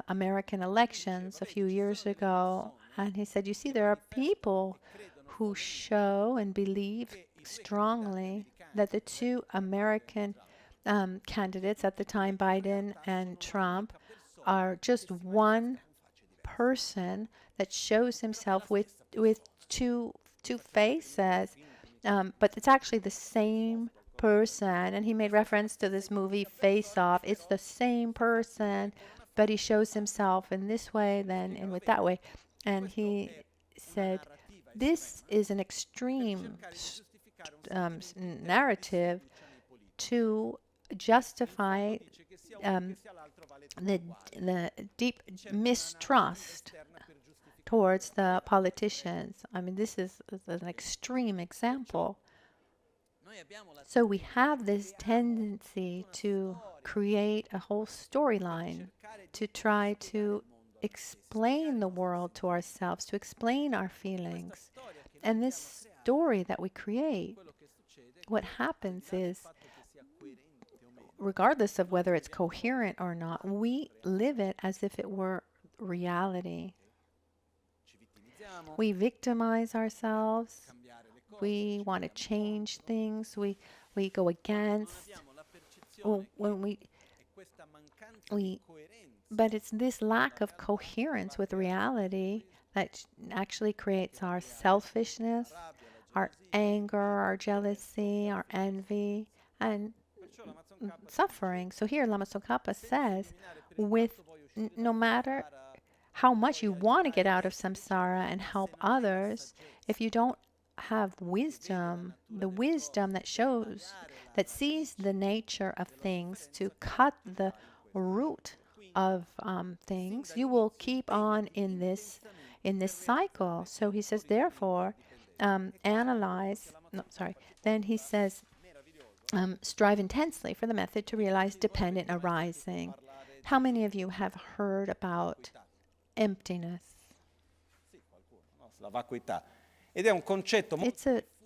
American elections a few years ago, and he said, "You see, there are people who show and believe strongly that the two American candidates at the time, Biden and Trump, are just one person that shows himself with two faces, but it's actually the same person." And he made reference to this movie Face Off. It's the same person, but he shows himself in this way, then and with that way. And he said, this is an extreme narrative to justify the deep mistrust towards the politicians. I mean, this is an extreme example. So we have this tendency to create a whole storyline, to try to explain the world to ourselves, to explain our feelings. And this story that we create, what happens is, regardless of whether it's coherent or not, we live it as if it were reality. We victimize ourselves. We want to change things. We go against. But it's this lack of coherence with reality that actually creates our selfishness, our anger, our jealousy, our envy, and suffering. So here Lama Tsong Khapa says, no matter how much you want to get out of samsara and help others, if you don't have wisdom, the wisdom that shows, that sees the nature of things to cut the root of things, you will keep on in this cycle. So he says, therefore, then he says, strive intensely for the method to realize dependent arising. How many of you have heard about emptiness?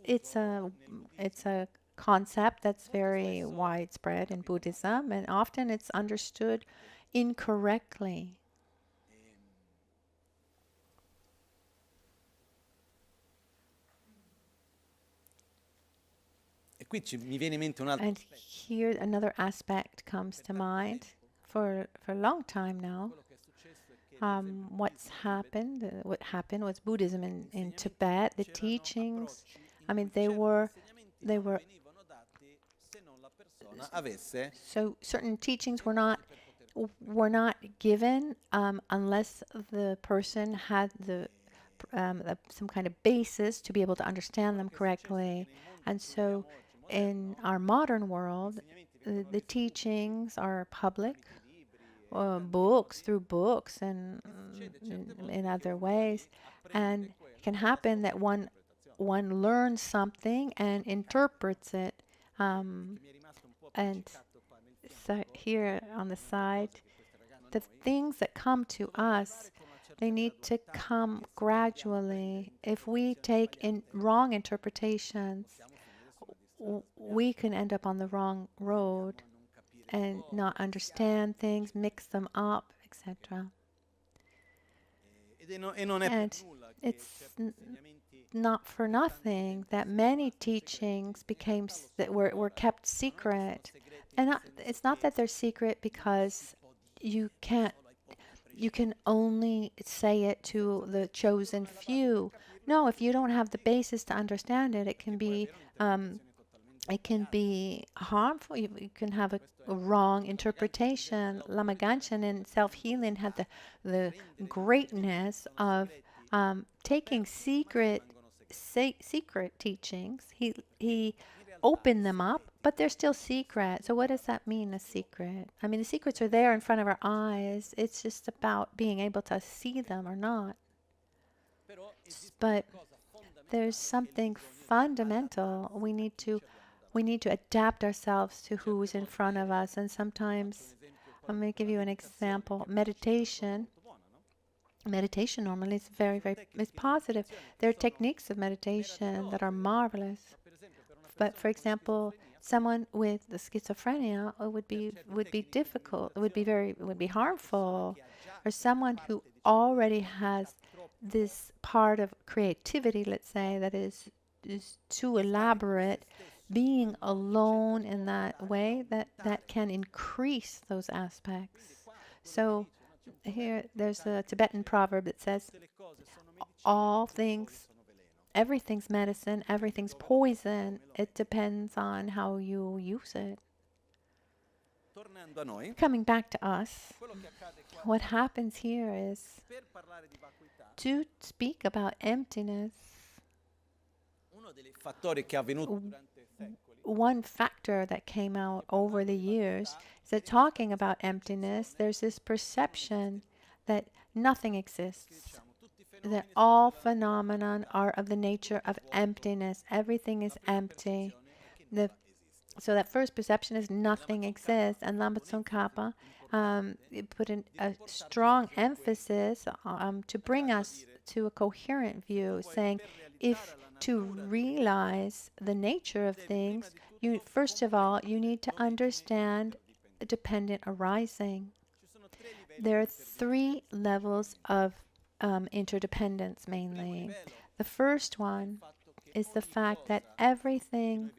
It's a concept that's very widespread in Buddhism, and often it's understood incorrectly. And here another aspect comes to mind. For a long time now, what happened was Buddhism in Tibet, the teachings, I mean, they were so certain teachings were not given unless the person had some kind of basis to be able to understand them correctly. And so in our modern world, the teachings are public, through books and in other ways. And it can happen that one learns something and interprets it. And so here on the side, the things that come to us, they need to come gradually. If we take in wrong interpretations, we can end up on the wrong road and not understand things, mix them up, etc. And it's not for nothing that many teachings were kept secret. And it's not that they're secret because you can only say it to the chosen few. No, if you don't have the basis to understand it, it can be harmful. You can have a wrong interpretation. Lama Ganchen in self-healing had the greatness of taking secret teachings. He opened them up, but they're still secret. So what does that mean, a secret? I mean, the secrets are there in front of our eyes. It's just about being able to see them or not. But there's something fundamental. We need to adapt ourselves to who is in front of us. And sometimes, I'm going to give you an example. Meditation normally is very, very positive. There are techniques of meditation that are marvelous. But for example, someone with the schizophrenia would be difficult. It would be harmful, or someone who already has this part of creativity, let's say, that is too elaborate. Being alone in that way, that can increase those aspects. So here, there's a Tibetan proverb that says, all things, everything's medicine, everything's poison. It depends on how you use it. Coming back to us, what happens here is, to speak about emptiness, one factor that came out over the years is that talking about emptiness, there's this perception that nothing exists, that all phenomena are of the nature of emptiness. Everything is empty. So that first perception is nothing exists. And Lama Tsong Khapa put in a strong emphasis to bring us to a coherent view, saying, if to realize the nature of things, first of all, you need to understand dependent arising. There are 3 levels of interdependence, mainly. The first one is the fact that everything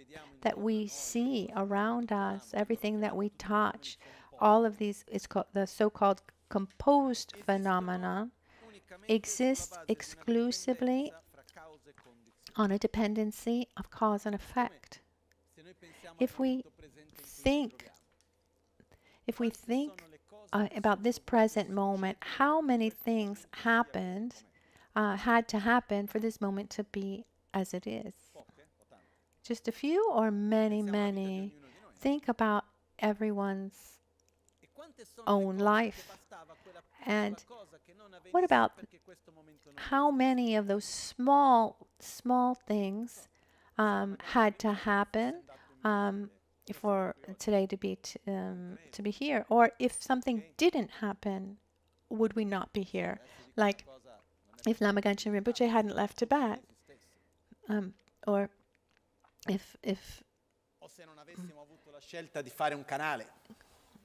that we see around us, everything that we touch, all of these is called the so-called composed phenomena, exists exclusively on a dependency of cause and effect. If we think about this present moment, how many things had to happen for this moment to be as it is? Just a few or many, many? Think about everyone's own life. And what about how many of those small things had to happen for today to be here? Or if something didn't happen, would we not be here? Like if Lama Michel Rinpoche hadn't left Tibet, or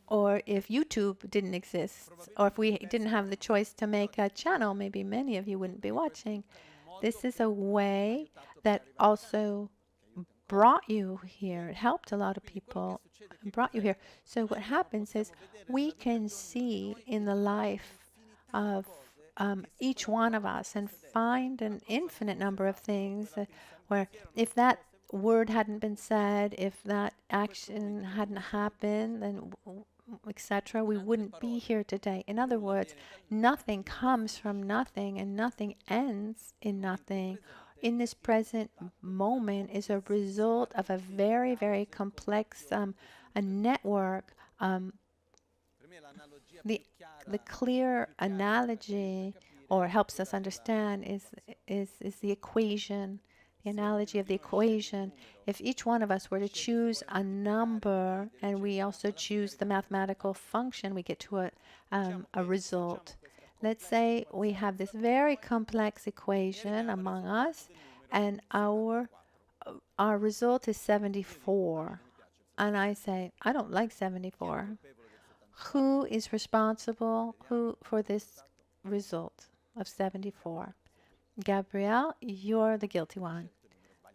or if YouTube didn't exist, or if we didn't have the choice to make a channel, maybe many of you wouldn't be watching. This is a way that also brought you here. It helped a lot of people and brought you here. So what happens is we can see in the life of each one of us and find an infinite number of things where if that word hadn't been said, if that action hadn't happened, then etc., we wouldn't be here today. In other words, nothing comes from nothing and nothing ends in nothing. In this present moment is a result of a very, very complex a network. The clear analogy, or helps us understand, is the equation. The analogy of the equation. If each one of us were to choose a number, and we also choose the mathematical function, we get to a result. Let's say we have this very complex equation among us, and our result is 74. And I say, I don't like 74. Who is responsible for this result of 74? Gabrielle, you're the guilty one.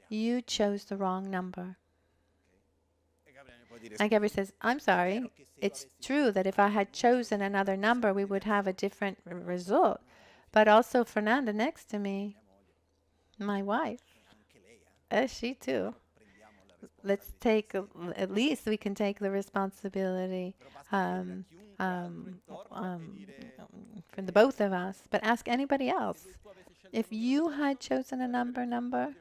You chose the wrong number. And Gabrielle says, I'm sorry. It's true that if I had chosen another number, we would have a different result. But also Fernanda next to me, my wife, she too. Let's take, at least we can take the responsibility for the both of us. But ask anybody else. If you had chosen a number,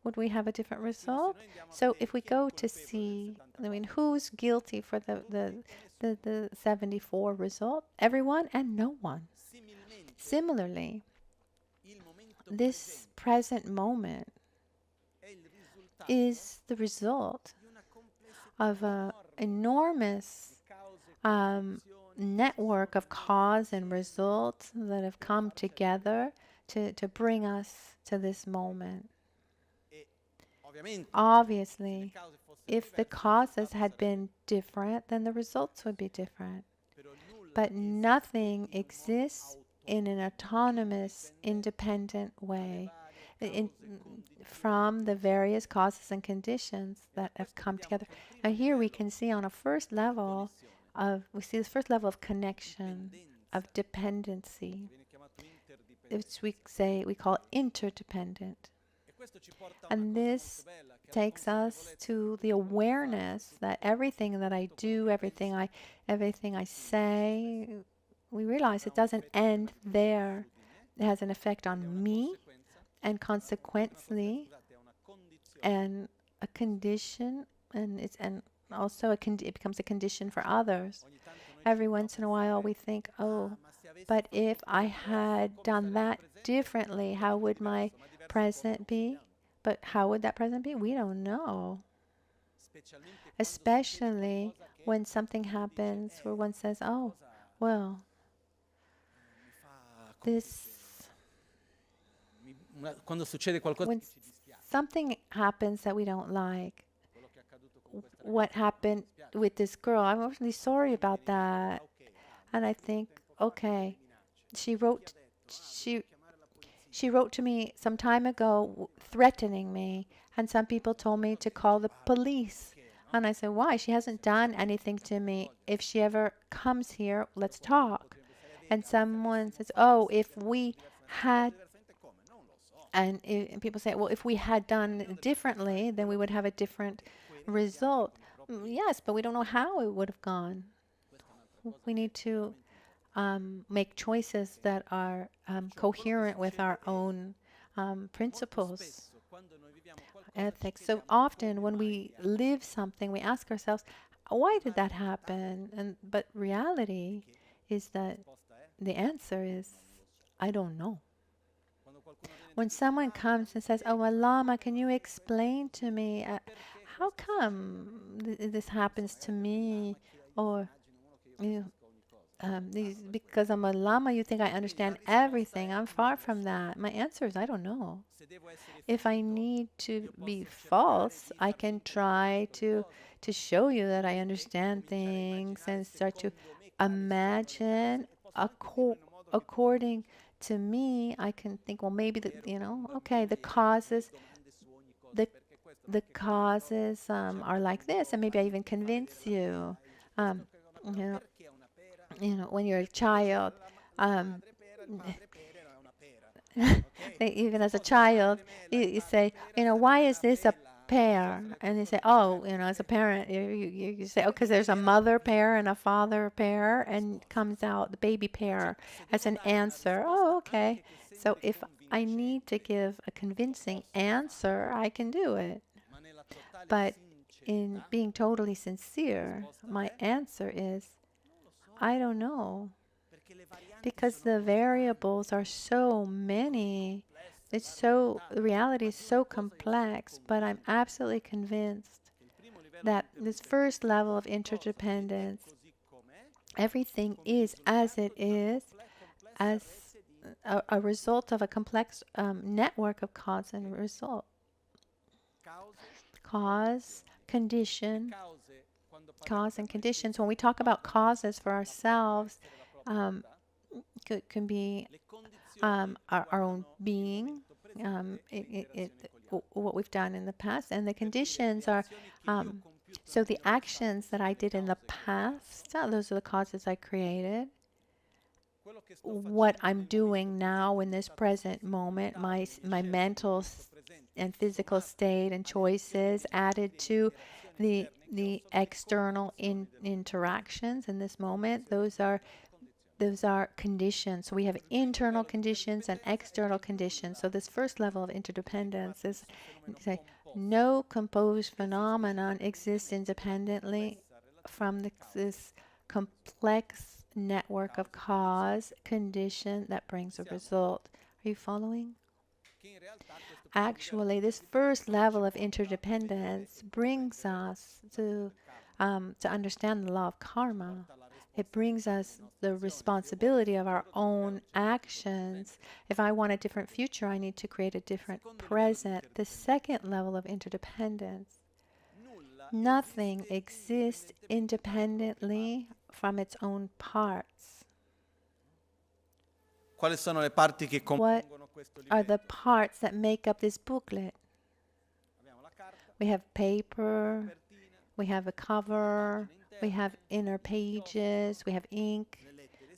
would we have a different result? So if we go to see, I mean, who's guilty for the 74 result? Everyone and no one. Similarly, this present moment is the result of an enormous network of cause and result that have come together to bring us to this moment. Obviously, if the causes had been different, then the results would be different. But nothing exists in an autonomous, independent way from the various causes and conditions that have come together. And here we can see on a first level we see this first level of connection, of dependency, which we call interdependent. And this takes us to the awareness that everything that I do, everything I say, we realize it doesn't end there. It has an effect on me, and consequently, and a condition, and also it becomes a condition for others. Every once in a while, we think, oh, but if I had done that differently, how would my present be? But how would that present be? We don't know. Especially when something happens where one says, oh, well, when something happens that we don't like, what happened with this girl, I'm really sorry about that. And I think, okay, she wrote to me some time ago threatening me, and some people told me to call the police. And I said, why? She hasn't done anything to me. If she ever comes here, let's talk. And someone says, oh, if we had, and people say, well, if we had done differently, then we would have a different result. Yes, but we don't know how it would have gone. We need to make choices that are coherent with our own principles, ethics. So often when we live something, we ask ourselves, why did that happen? But reality is that the answer is, I don't know. When someone comes and says, oh, well, Lama, can you explain to me how come this happens to me? Or, because I'm a Lama, you think I understand everything. I'm far from that. My answer is, I don't know. If I need to be false, I can try to show you that I understand things and start to imagine according to me. I can think, well, maybe okay, the causes are like this, and maybe I even convince you. When you're a child, even as a child, you say, why is this a pear? And you say, oh, as a parent, you say, oh, because there's a mother pear and a father pear, and comes out the baby pear as an answer. Oh, okay. So if I need to give a convincing answer, I can do it. But in being totally sincere, my answer is, I don't know. Because the variables are so many. The reality is so complex, but I'm absolutely convinced that this first level of interdependence, everything is as it is, as a result of a complex network of cause and result. Cause and conditions. When we talk about causes for ourselves, can be our own being, what we've done in the past, and the conditions are so the actions that I did in the past, those are the causes I created. What I'm doing now in this present moment, my mental and physical state and choices added to the external interactions in this moment, those are conditions. So we have internal conditions and external conditions. So this first level of interdependence is, no composed phenomenon exists independently from this complex network of cause, condition that brings a result. Are you following? Actually, this first level of interdependence brings us to understand the law of karma. It brings us the responsibility of our own actions. If I want a different future, I need to create a different present. The second level of interdependence. Nothing exists independently from its own parts. Quali sono le parti che What compongono questo are libretto? the parts that make up this booklet? We have paper, we have a cover, we have inner pages, we have ink,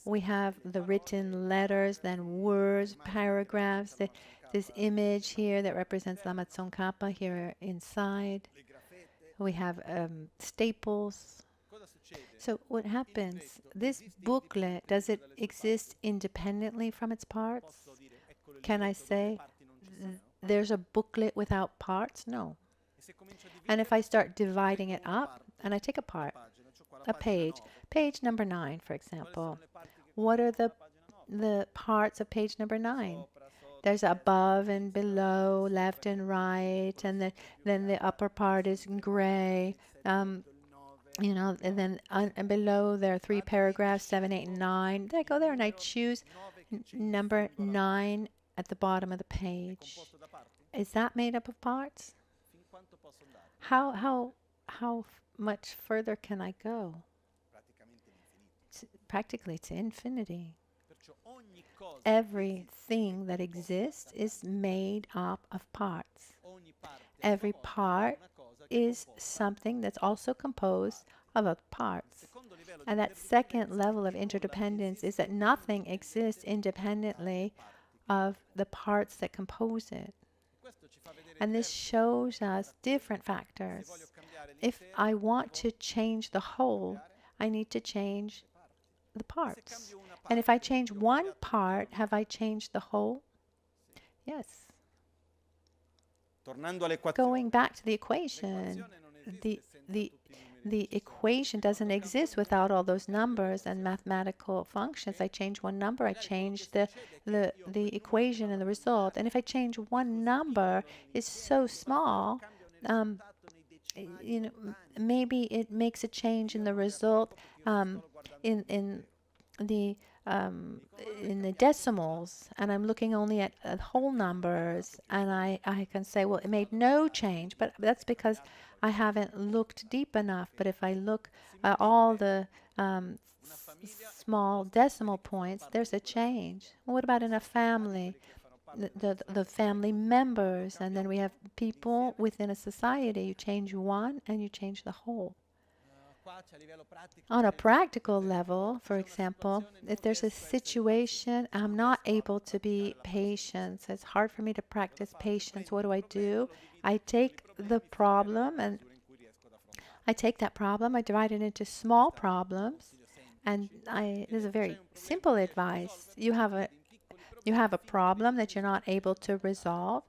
we have the written letters, then words, paragraphs, this image here that represents Lama Tsong Khapa here inside. We have staples. So what happens? This booklet, does it exist independently from its parts? Can I say there's a booklet without parts? No. And if I start dividing it up, and I take a part, a page number 9, for example, what are the parts of page number 9? There's above and below, left and right, and then the upper part is in gray. You know, and then and below there are 3 paragraphs, 7, 8, and 9. Then I go there and I choose number 9 at the bottom of the page. Is that made up of parts? How much further can I go? Practically to infinity. Everything that exists is made up of parts. Every part is something that's also composed of other parts. And that second level of interdependence is that nothing exists independently of the parts that compose it. And this shows us different factors. If I want to change the whole, I need to change the parts. And if I change one part, have I changed the whole? Yes. Going back to the equation, the equation doesn't exist without all those numbers and mathematical functions. I change one number, I change the equation and the result. And if I change one number, it's so small, you know, maybe it makes a change in the result in the decimals, and I'm looking only at whole numbers, and I can say, well, it made no change, but that's because I haven't looked deep enough. But if I look at all the small decimal points, there's a change. What about in a family? The family members, and then we have people within a society. You change one and you change the whole. On a practical level, for example, if there's a situation I'm not able to be patient, so it's hard for me to practice patience, what do? I take the problem and I take that problem, I divide it into small problems, and there's a very simple advice. You have a problem that you're not able to resolve,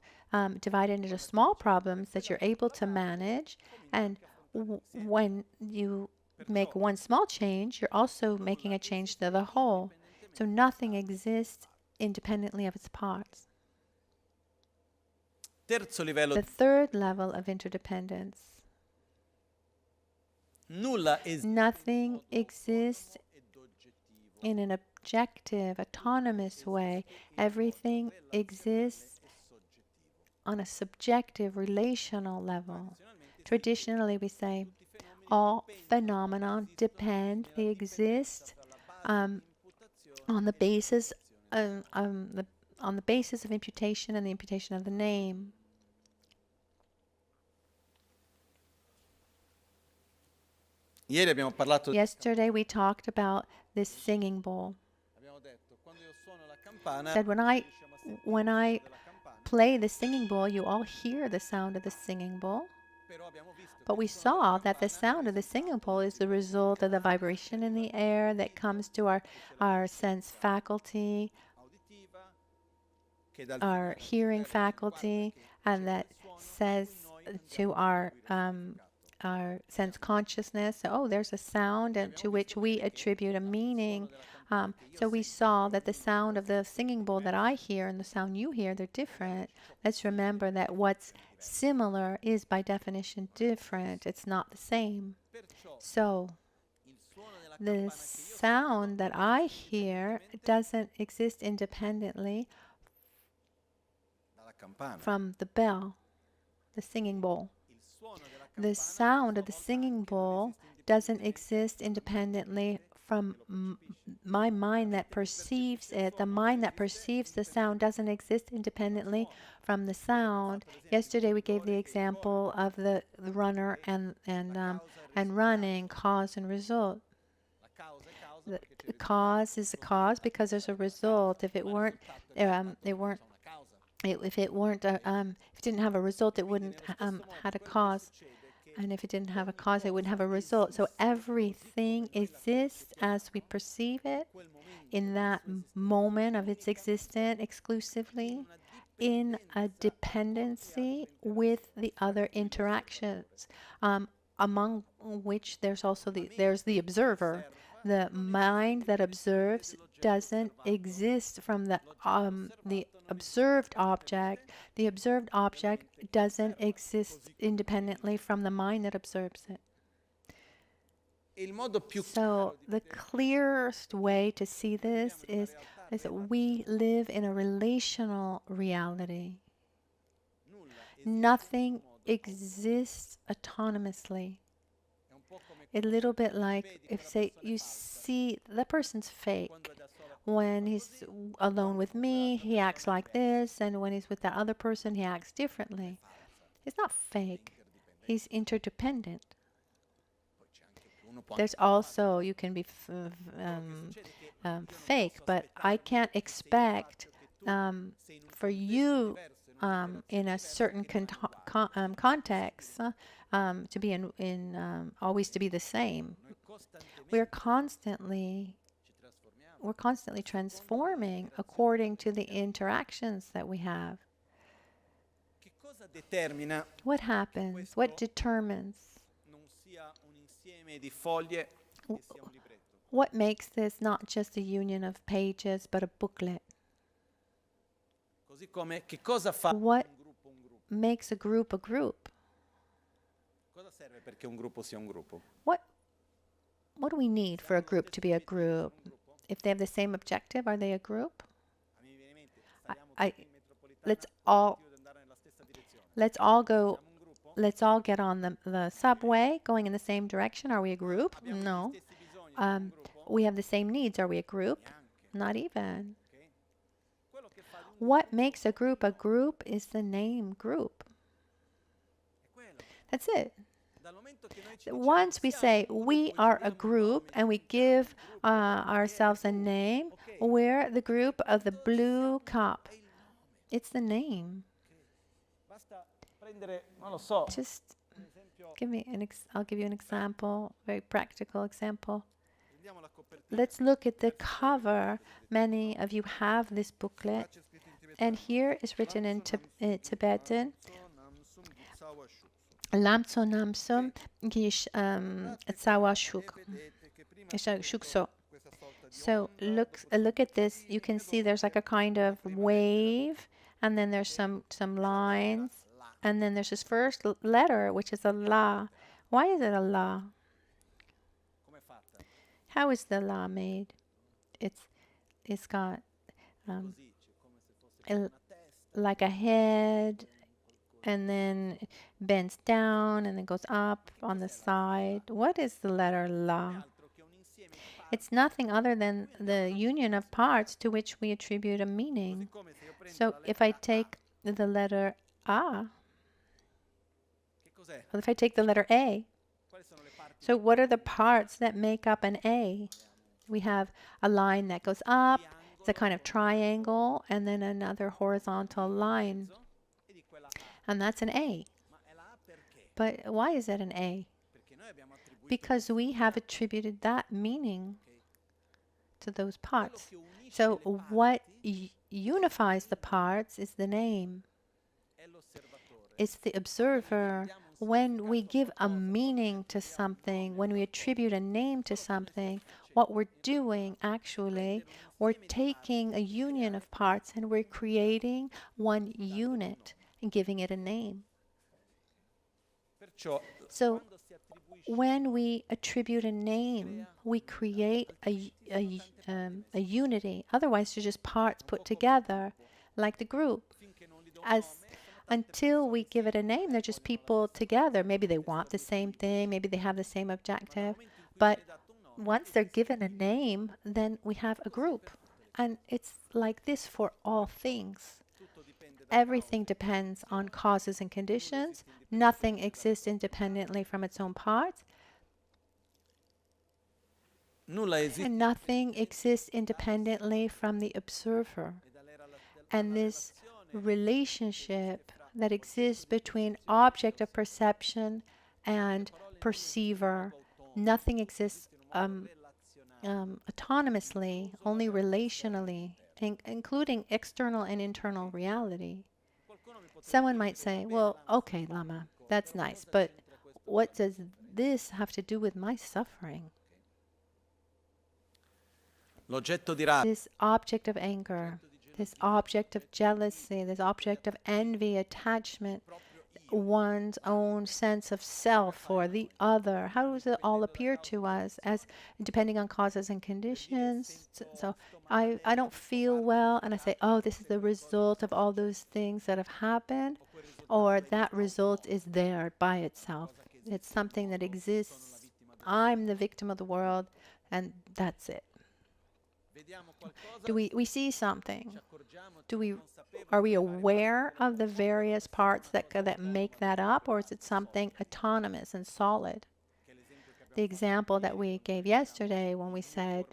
divide it into small problems that you're able to manage, and when you make one small change, you're also making a change to the whole. So nothing exists independently of its parts. The third level of interdependence. Nothing exists in an objective, autonomous way. Everything exists on a subjective, relational level. Traditionally, we say all phenomena depend, they exist on the basis of imputation and the imputation of the name. Yesterday we talked about this singing bowl. Said when I play the singing bowl, you all hear the sound of the singing bowl. But we saw that the sound of the singing bowl is the result of the vibration in the air that comes to our sense faculty, our hearing faculty, and that says to our sense consciousness, oh, there's a sound and to which we attribute a meaning. So we saw that the sound of the singing bowl that I hear and the sound you hear, they're different. Let's remember that what's similar is by definition different. It's not the same. So The sound that I hear doesn't exist independently from the bell, the singing bowl. The sound of the singing bowl doesn't exist independently from my mind that perceives it. The mind that perceives the sound doesn't exist independently from the sound. Yesterday we gave the example of the runner and running, cause and result. The cause is a cause because there's a result. If it weren't, if it didn't have a result, it wouldn't had a cause. And if it didn't have a cause, it wouldn't have a result. So everything exists as we perceive it in that moment of its existence exclusively in a dependency with the other interactions, among which there's also the observer. The mind that observes doesn't exist from the observed object. The observed object doesn't exist independently from the mind that observes it. So the clearest way to see this is that we live in a relational reality. Nothing exists autonomously. It's a little bit like if, say, you see the person's fake. When he's alone with me, he acts like this, and when he's with that other person, he acts differently. He's not fake. He's interdependent. There's also, you can be fake, but I can't expect for you in a certain context to be always to be the same. We're constantly transforming according to the interactions that we have. What happens? What determines? What makes this not just a union of pages, but a booklet? What makes a group a group? What do we need for a group to be a group? If they have the same objective, are they a group? Let's all get on the subway going in the same direction. Are we a group? No. We have the same needs. Are we a group? Not even. What makes a group is the name group. That's it. Once we say we are a group and we give ourselves a name, we're the group of the blue cup. It's the name. Just give me I'll give you an example, very practical example. Let's look at the cover. Many of you have this booklet, and here is written in Tibetan. Lam Tsong Namsum Gish Tsawa Shukso. So look at this. You can see there's like a kind of wave, and then there's some lines, and then there's this first letter, which is a La. Why is it a La? How is the La made? It's got like a head, and then bends down, and then goes up on the side. What is the letter La? It's nothing other than the union of parts to which we attribute a meaning. So if I take the letter A, or if I take the letter A, so what are the parts that make up an A? We have a line that goes up, it's a kind of triangle, and then another horizontal line. And that's an A. But why is it an A? Because we have attributed that meaning to those parts. So what unifies the parts is the name. It's the observer. When we give a meaning to something, when we attribute a name to something, what we're doing actually, we're taking a union of parts and we're creating one unit and giving it a name. So when we attribute a name, we create a unity. Otherwise, they're just parts put together, like the group. Until we give it a name, they're just people together. Maybe they want the same thing, maybe they have the same objective, but once they're given a name, then we have a group. And it's like this for all things. Everything depends on causes and conditions. Nothing exists independently from its own parts. And nothing exists independently from the observer. And this relationship that exists between object of perception and perceiver, nothing exists autonomously, only relationally, including external and internal reality. Someone might say, well, okay, Lama, that's nice, but what does this have to do with my suffering? This object of anger, this object of jealousy, this object of envy, attachment, one's own sense of self or the other, how does it all appear to us as depending on causes and conditions? So I don't feel well and I say, oh, this is the result of all those things that have happened, or that result is there by itself. It's something that exists. I'm the victim of the world and that's it. Do we see something? Are we aware of the various parts that make that up, or is it something autonomous and solid? The example that we gave yesterday when we said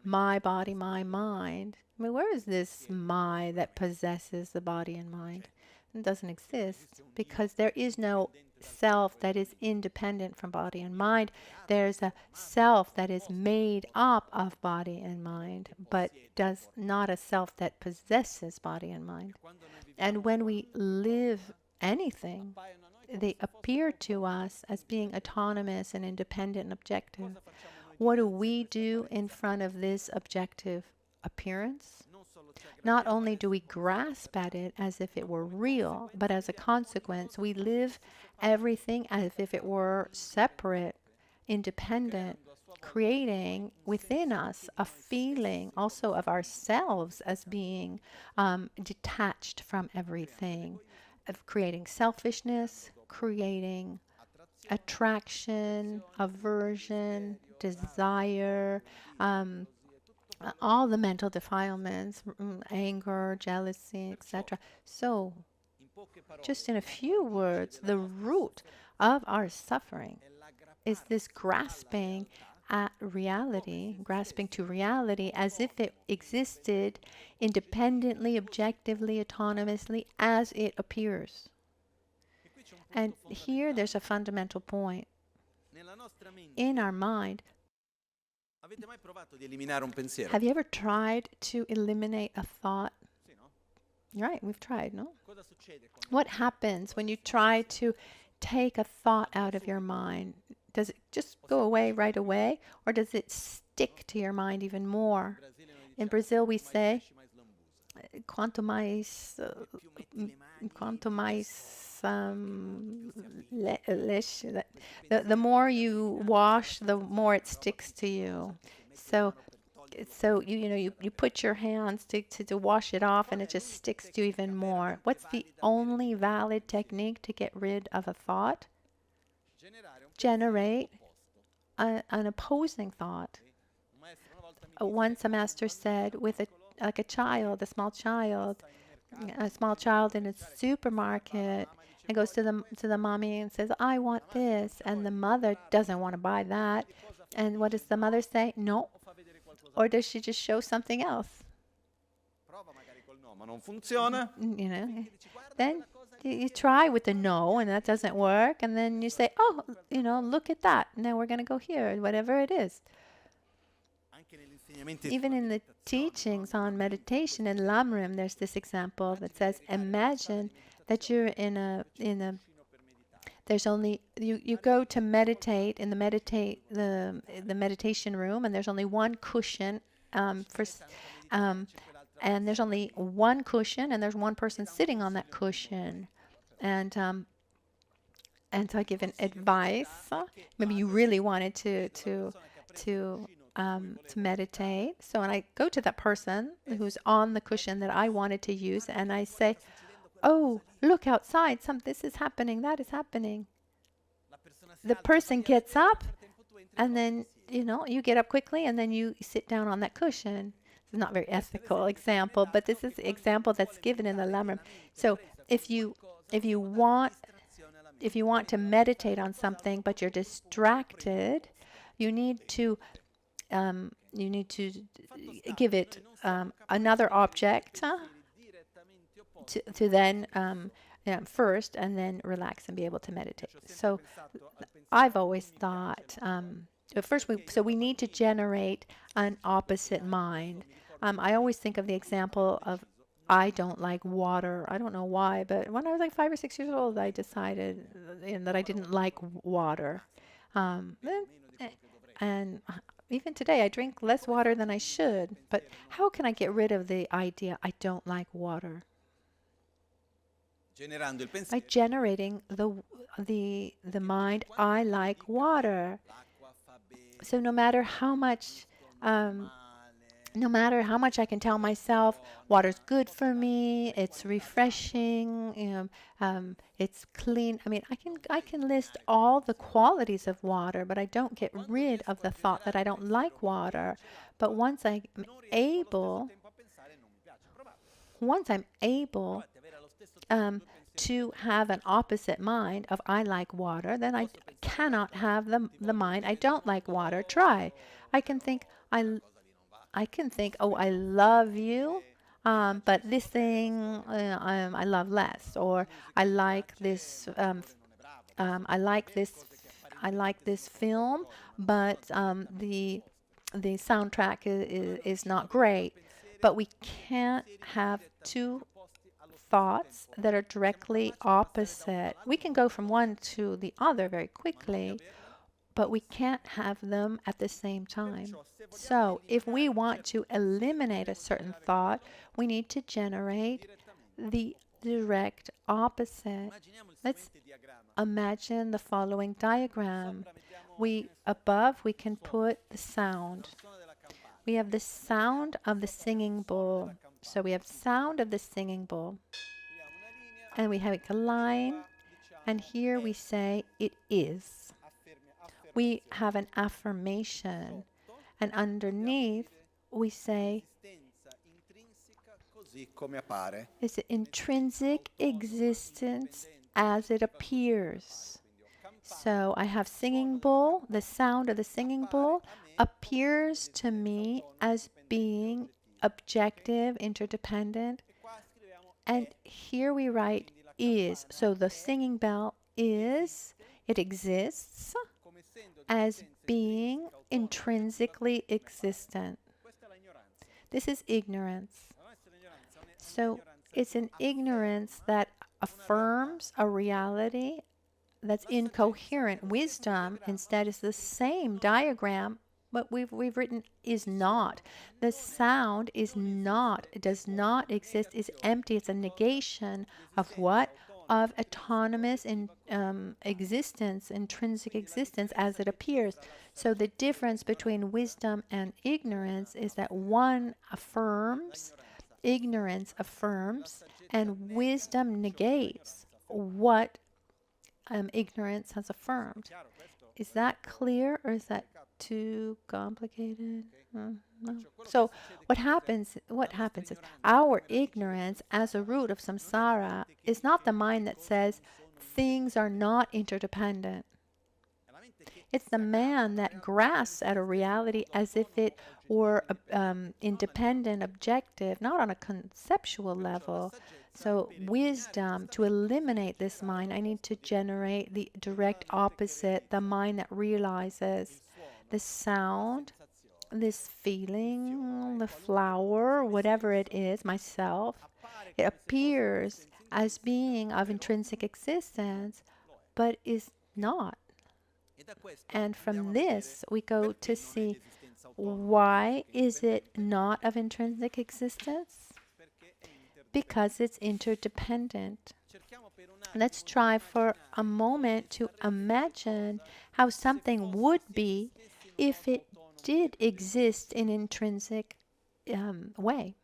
my body, my mind. I mean, where is this my that possesses the body and mind? It doesn't exist because there is no self that is independent from body and mind. There's a self that is made up of body and mind, but does not a self that possesses body and mind. And when we live anything, they appear to us as being autonomous and independent and objective. What do we do in front of this objective appearance? Not only do we grasp at it as if it were real, but as a consequence, we live everything as if it were separate, independent, creating within us a feeling also of ourselves as being detached from everything, of creating selfishness, creating attraction, aversion, desire, all the mental defilements, anger, jealousy, etc. So, just in a few words, the root of our suffering is this grasping at reality, grasping to reality as if it existed independently, objectively, autonomously, as it appears. And here there's a fundamental point. In our mind, have you ever tried to eliminate a thought? Right, we've tried, no? What happens when you try to take a thought out of your mind? Does it just go away right away, or does it stick to your mind even more? In Brazil, we say, quanto mais the more you wash, the more it sticks to you. So you put your hands to wash it off, and it just sticks to you even more. What's the only valid technique to get rid of a thought? Generate an opposing thought. Once a master said, with a child, a small child in a supermarket, and goes to the mommy and says, "I want this," and the mother doesn't want to buy that. And what does the mother say? No. Or does she just show something else? You know, then you try with the no, and that doesn't work, and then you say, "Oh, look at that. Now we're going to go here," whatever it is. Even in the teachings on meditation in Lamrim, there's this example that says, imagine that you're in a there's only you go to meditate in the meditation room, and there's only one cushion and there's only one cushion, and there's one person sitting on that cushion, and And so I give an advice. Maybe you really wanted to meditate. So when I go to that person who's on the cushion that I wanted to use, and I say, "Oh, look outside! This is happening. That is happening." The person gets up, and then you get up quickly, and then you sit down on that cushion. It's not a very ethical example, but this is the example that's given in the Lama. So if you want to meditate on something, but you're distracted, you need to give it another object to then first, and then relax and be able to meditate. So I've always thought first we need to generate an opposite mind. I always think of the example of I don't like water. I don't know why, but when I was like 5 or 6 years old, I decided that I didn't like water. And even today, I drink less water than I should. But how can I get rid of the idea I don't like water? By generating the mind, I like water. So no matter how much I can tell myself water's good for me, it's refreshing, it's clean. I mean, I can list all the qualities of water, but I don't get rid of the thought that I don't like water. But once I'm able to have an opposite mind of I like water, then I cannot have the mind I don't like water. Try. I can think, oh, I love you, but this thing I love less, or I like this film, but the soundtrack is not great. But we can't have two thoughts that are directly opposite. We can go from one to the other very quickly, but we can't have them at the same time. So if we want to eliminate a certain thought, we need to generate the direct opposite. Let's imagine the following diagram. Above we can put the sound. We have the sound of the singing bowl. So we have sound of the singing bowl. And we have a line, and here we say it is. We have an affirmation, and underneath we say it's an intrinsic existence as it appears. So I have singing bowl. The sound of the singing bowl appears to me as being objective, interdependent. And here we write is. So the singing bell is, it exists as being intrinsically existent. This is ignorance. So it's an ignorance that affirms a reality that's incoherent. Wisdom instead is the same diagram, but we've written is not. The sound is not, it does not exist, is empty. It's a negation of what? Of autonomous existence, intrinsic existence as it appears. So the difference between wisdom and ignorance is that one affirms, ignorance affirms, and wisdom negates what ignorance has affirmed. Is that clear, or is that too complicated? No. So what happens is our ignorance as a root of samsara is not the mind that says things are not interdependent. It's the man that grasps at a reality as if it were independent, objective, not on a conceptual level. So wisdom, to eliminate this mind, I need to generate the direct opposite, the mind that realizes the sound, this feeling, the flower, whatever it is, myself, it appears as being of intrinsic existence, but is not. And from this, we go to see, why is it not of intrinsic existence? Because it's interdependent. Let's try for a moment to imagine how something would be if it did exist in intrinsic way.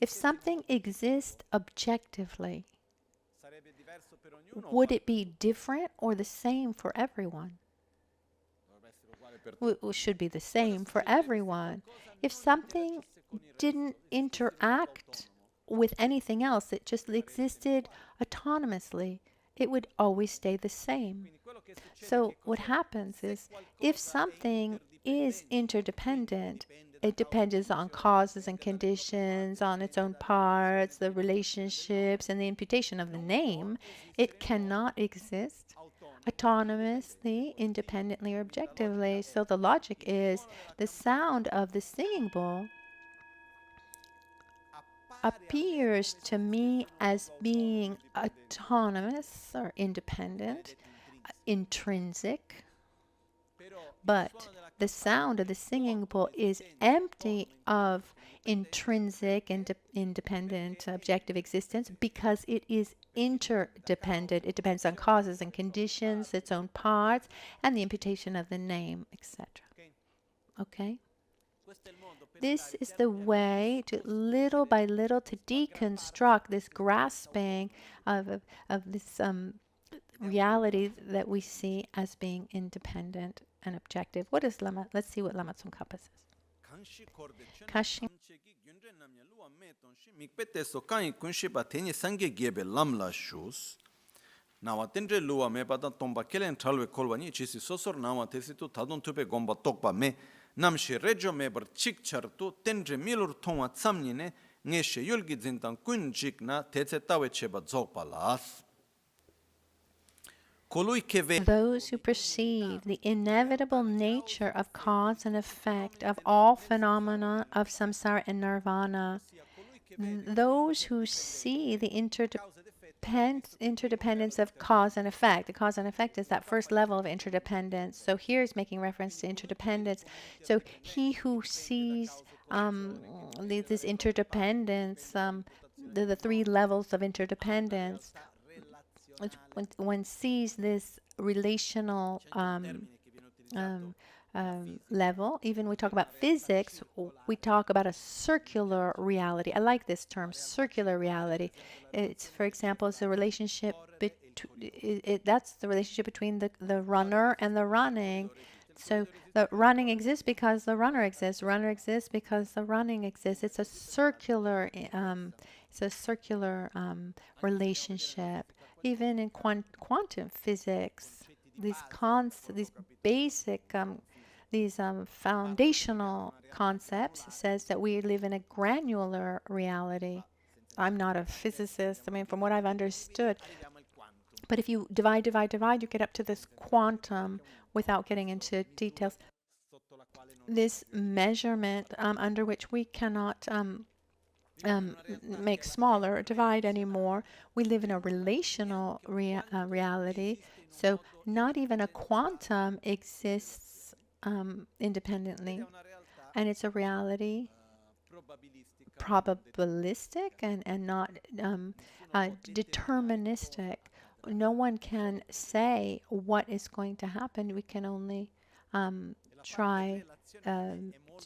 If something exists objectively, would it be different or the same for everyone? It should be the same for everyone. If something didn't interact with anything else, it just existed autonomously, it would always stay the same. So what happens is, if something is interdependent, it depends on causes and conditions, on its own parts, the relationships, and the imputation of the name, it cannot exist autonomously, independently, or objectively. So the logic is, the sound of the singing bowl appears to me as being autonomous or independent, intrinsic, but the sound of the singing bowl is empty of intrinsic and independent objective existence because it is interdependent. It depends on causes and conditions, its own parts, and the imputation of the name, etc. Okay? This is the way to, little by little, to deconstruct this grasping of this reality that we see as being independent and objective. What is Lama? Let's see what Lama Tsong Khapa says. Kashi nawa tendre luwa me pada tomba kelen thalwe kolwani chisi sosor nawa tesitu tadun tupe gomba tokpa me namshi rejo me bar chik chartu tendre milur thongwa tsamnine ngeshe yulgi zintan kun jikna tetse tawe cheba zokpa las. Those who perceive the inevitable nature of cause and effect of all phenomena of samsara and nirvana, those who see the interdependence of cause and effect. The cause and effect is that first level of interdependence. So here is making reference to interdependence. So he who sees this interdependence, the three levels of interdependence, one sees this relational level. Even we talk about physics, we talk about a circular reality. I like this term, circular reality. It's, for example, it's a relationship that's the relationship between the runner and the running. So the running exists because the runner exists. Runner exists because the running exists. It's a circular relationship. Even in quantum physics, these basic, foundational concepts says that we live in a granular reality. I'm not a physicist. I mean, from what I've understood, but if you divide, you get up to this quantum without getting into details. This measurement under which we cannot make smaller or divide anymore. We live in a relational reality. So not even a quantum exists independently. And it's a reality probabilistic and not deterministic. No one can say what is going to happen. We can only try,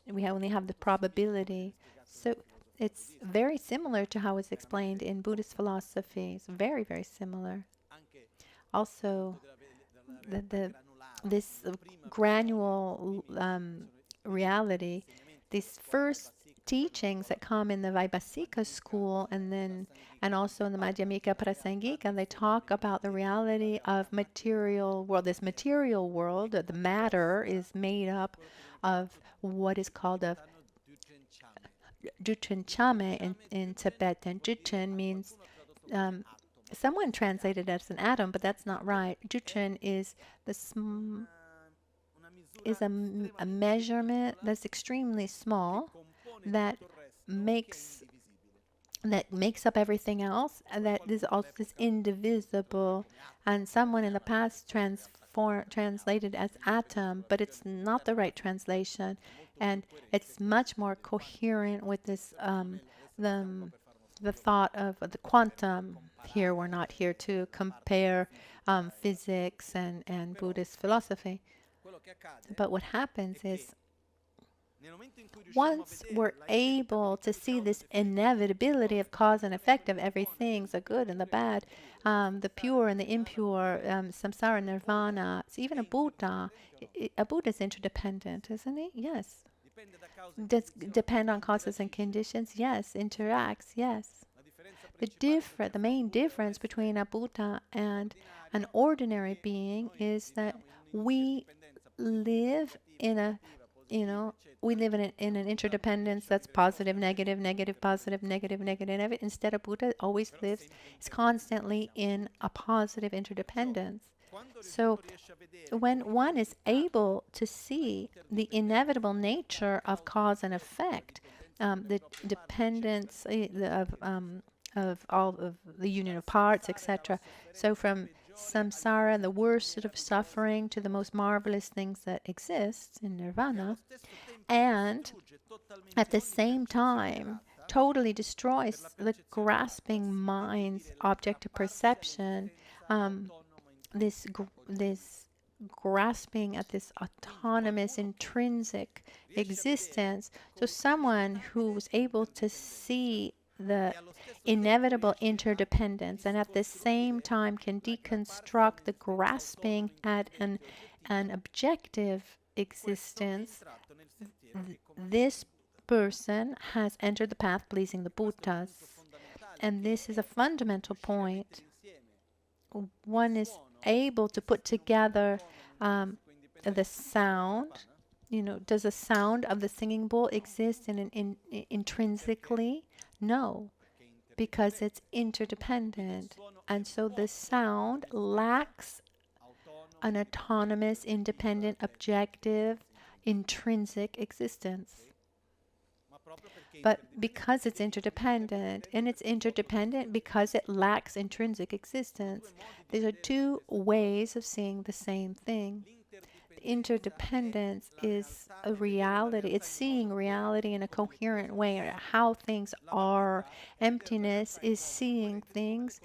we only have the probability. So it's very similar to how it's explained in Buddhist philosophy. It's very, very similar. Also, this granular reality, these first teachings that come in the Vaibhasika school and also in the Madhyamika Prasangika, they talk about the reality of material world. This material world, the matter, is made up of what is called a Jutun Chame in Tibet, and Jutun means, someone translated it as an atom, but that's not right. Jutun is a measurement that's extremely small that makes up everything else, and that is also indivisible. And someone in the past translated as atom, but it's not the right translation, and it's much more coherent with this the thought of the quantum. Here, we're not here to compare physics and Buddhist philosophy. But what happens is, once we're able to see this inevitability of cause and effect of everything, the good and the bad, the pure and the impure, samsara, nirvana, it's even a Buddha. A Buddha is interdependent, isn't he? Yes. Does depend on causes and conditions? Yes. Interacts? Yes. The main difference between a Buddha and an ordinary being is that we live in a, we live in an interdependence that's positive, negative, negative, positive, negative, negative. Instead, a Buddha always lives, is constantly in a positive interdependence. So when one is able to see the inevitable nature of cause and effect, the dependence of all of the union of parts, etc. So from samsara, the worst sort of suffering, to the most marvelous things that exist in nirvana, and at the same time totally destroys the grasping mind's objective perception, this grasping at this autonomous intrinsic existence. So someone who's able to see the inevitable interdependence and at the same time can deconstruct the grasping at an objective existence, this person has entered the path pleasing the Buddhas. And this is a fundamental point. One is able to put together the sound. Does the sound of the singing bowl exist intrinsically? No, because it's interdependent. And so the sound lacks an autonomous, independent, objective, intrinsic existence. But because it's interdependent, and it's interdependent because it lacks intrinsic existence, these are two ways of seeing the same thing. Interdependence is a reality. It's seeing reality in a coherent way, or how things are. Emptiness is seeing things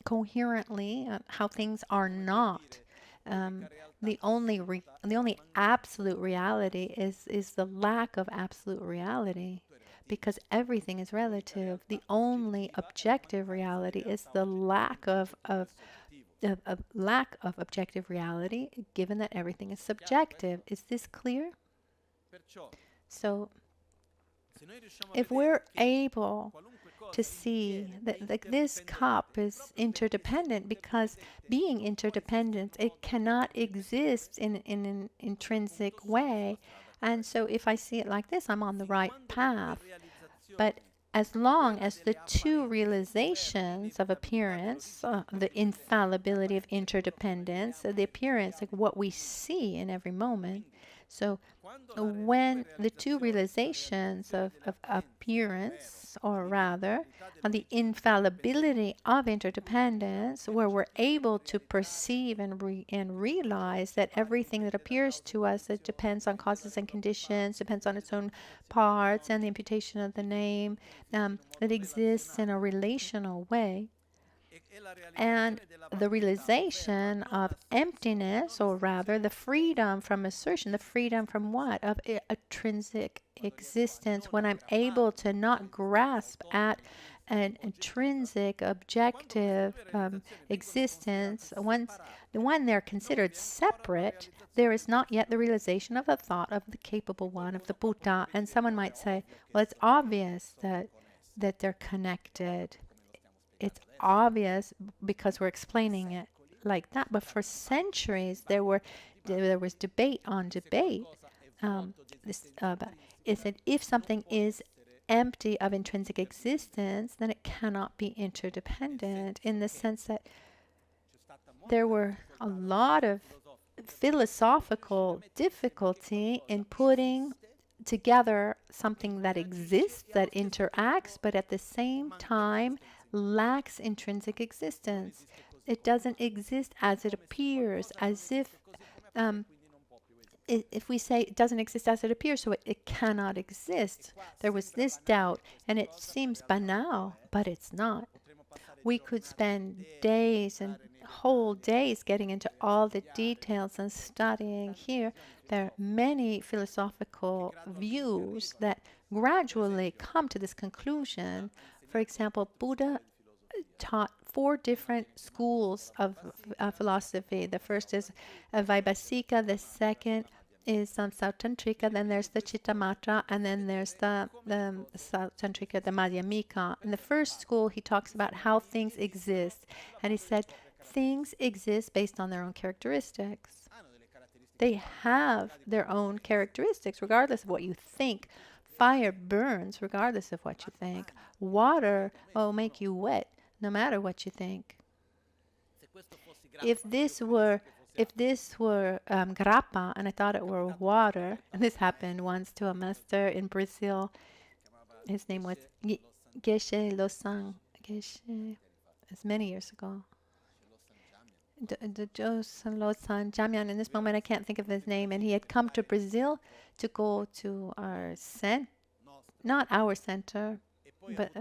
coherently, how things are not. The only absolute reality is the lack of absolute reality, because everything is relative. The only objective reality is the lack of objective reality, given that everything is subjective. Is this clear? So, if we're able to see that this cup is interdependent, because being interdependent, it cannot exist in an intrinsic way. And so if I see it like this, I'm on the right path. But as long as the two realizations of appearance, the infallibility of interdependence, the appearance, like what we see in every moment. So when the two realizations of appearance, or rather, the infallibility of interdependence, where we're able to perceive and realize that everything that appears to us, that depends on causes and conditions, depends on its own parts, and the imputation of the name, that exists in a relational way. And the realization of emptiness, or rather the freedom from assertion, the freedom from what? Of intrinsic existence, when I'm able to not grasp at an intrinsic, objective existence. When they're considered separate, there is not yet the realization of a thought of the capable one, of the Buddha. And someone might say, well, it's obvious that they're connected. It's obvious because we're explaining it like that. But for centuries, there was debate on debate. Is that if something is empty of intrinsic existence, then it cannot be interdependent, in the sense that there were a lot of philosophical difficulty in putting together something that exists, that interacts, but at the same time lacks intrinsic existence. It doesn't exist as it appears, as if if we say it doesn't exist as it appears, so it cannot exist. There was this doubt, and it seems banal, but it's not. We could spend days and whole days getting into all the details and studying here. There are many philosophical views that gradually come to this conclusion. For example, Buddha taught 4 different schools of philosophy. The first is Vaibhasika, the second is Sautantrika, then there's the Chittamatra, and then there's the Sautantrika, the Madhyamika. In the first school, he talks about how things exist, and he said things exist based on their own characteristics. They have their own characteristics, regardless of what you think. Fire burns regardless of what you think. Water will make you wet, no matter what you think. If this were grappa, and I thought it were water, and this happened once to a master in Brazil. His name was Geshe Losang. Geshe, it's many years ago. The Josan Losan Jamyan. In this moment, I can't think of his name, and he had come to Brazil to go to our not our center, but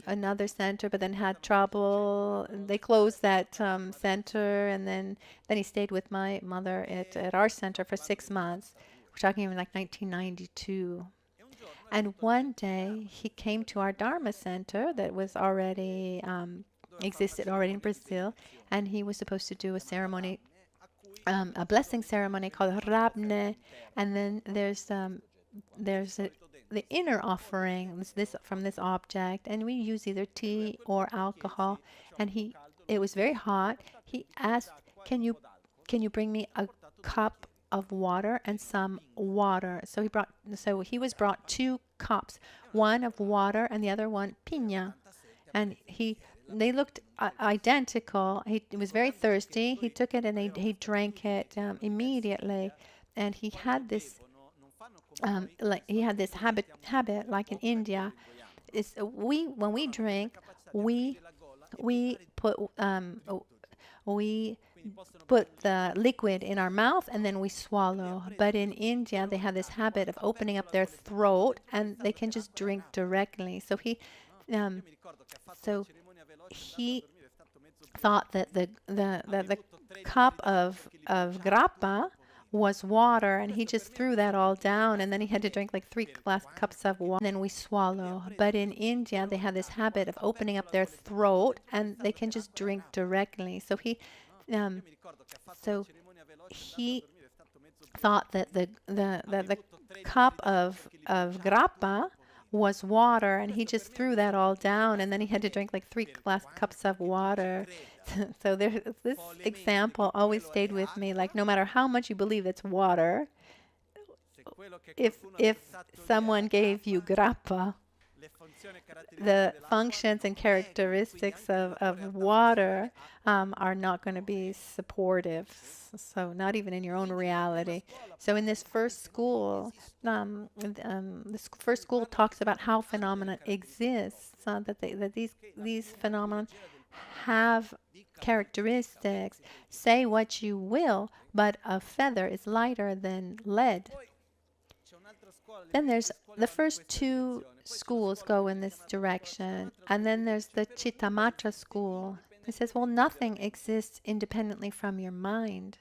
another center, but then had trouble. They closed that center, and then he stayed with my mother at our center for 6 months. We're talking about like 1992. And one day he came to our Dharma center that was already existed already in Brazil, and he was supposed to do a ceremony, a blessing ceremony called Rabne, and then there's the inner offering, this from this object, and we use either tea or alcohol. And it was very hot. He asked, "Can you bring me a cup of water and some water?" So he was brought 2 cups, one of water and the other one piña, and they looked identical. He was very thirsty. He took it and he drank it immediately, and he had this. He had this habit, like in India, is when we drink, we put the liquid in our mouth and then we swallow. But in India, they have this habit of opening up their throat and they can just drink directly. So he thought that the cup of grappa was water, and he just threw that all down, and then he had to drink like 3 cups of water, and then we swallow. But in India, they have this habit of opening up their throat, and they can just drink directly. So he thought that the cup of grappa was water, and he just threw that all down, and then he had to drink like 3 cups of water. So this example always stayed with me. Like, no matter how much you believe it's water, if someone gave you grappa, the functions and characteristics of water are not going to be supportive. So not even in your own reality. So in this first school, this first school talks about how phenomena exists, that these phenomena have characteristics. Say what you will, but a feather is lighter than lead. Then there's the first 2 schools go in this direction, and then there's the Chittamatra school. It says, well, nothing exists independently from your mind.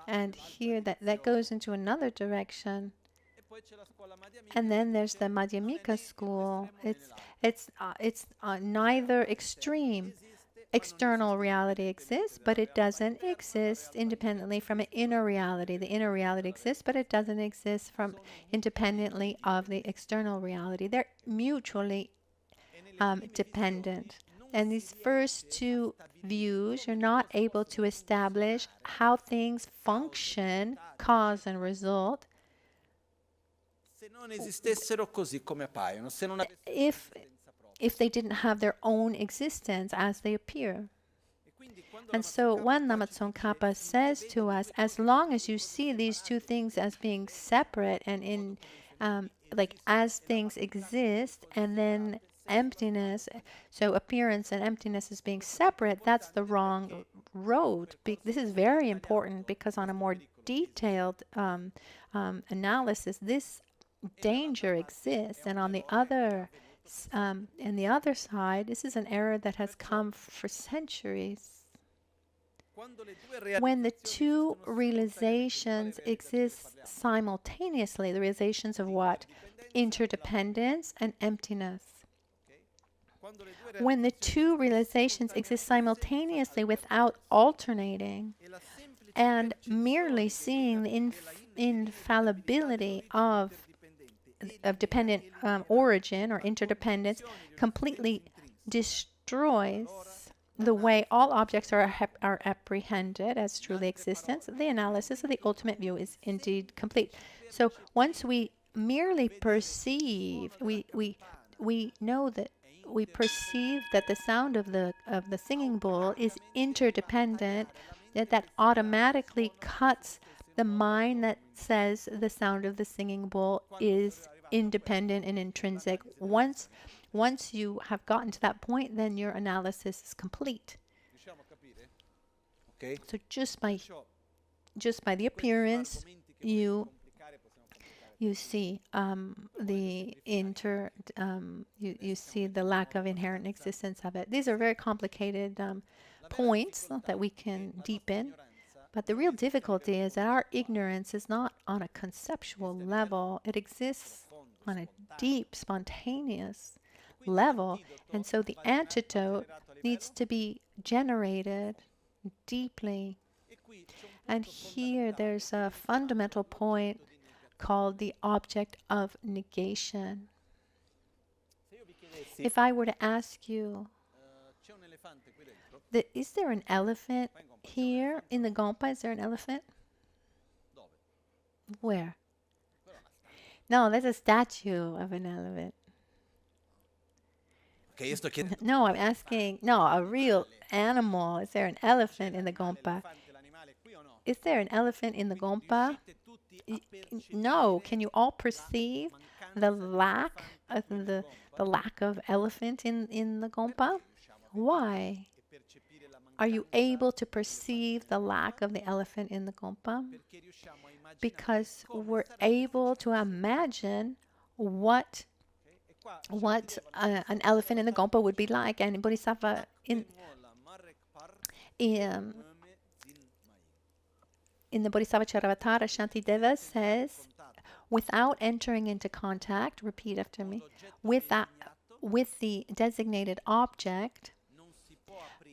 And here that goes into another direction. And then there's the Madhyamika school. It's neither extreme. External reality exists, but it doesn't exist independently from an inner reality. The inner reality exists, but it doesn't exist from independently of the external reality. They're mutually dependent. And these first 2 views, you're not able to establish how things function, cause and result, if they didn't have their own existence as they appear. And so when Lama Tsong Khapa says to us, as long as you see these 2 things as being separate and in as things exist, and then emptiness, so appearance and emptiness as being separate, that's the wrong road. This is very important because on a more detailed analysis, this danger exists, and on the other side, this is an error that has come for centuries. When the two realizations exist simultaneously, the realizations of what? Interdependence and emptiness. When the two realizations exist simultaneously without alternating, and merely seeing the infallibility of dependent origin or interdependence completely destroys the way all objects are apprehended as truly existence, the analysis of the ultimate view is indeed complete. So once we merely perceive, we know that we perceive that the sound of the singing bowl is interdependent, that automatically cuts the mind that says the sound of the singing bowl is independent and intrinsic. Once you have gotten to that point, then your analysis is complete. Okay. So just by the appearance, you see you see the lack of inherent existence of it. These are very complicated points that we can deepen. But the real difficulty is that our ignorance is not on a conceptual level. It exists on a deep, spontaneous level. And so the antidote needs to be generated deeply. And here there's a fundamental point called the object of negation. If I were to ask you, is there an elephant here in the Gompa? Is there an elephant? Where? No, there's a statue of an elephant. No, I'm asking, no, a real animal. Is there an elephant in the Gompa? Is there an elephant in the Gompa? No. Can you all perceive the lack of elephant in the Gompa? Why? Are you able to perceive the lack of the elephant in the Gompa? Because we're able to imagine what an elephant in the Gompa would be like. And Bodhisattva in the Bodhisattva Charavatara, Shantideva says, without entering into contact, repeat after me, with the designated object,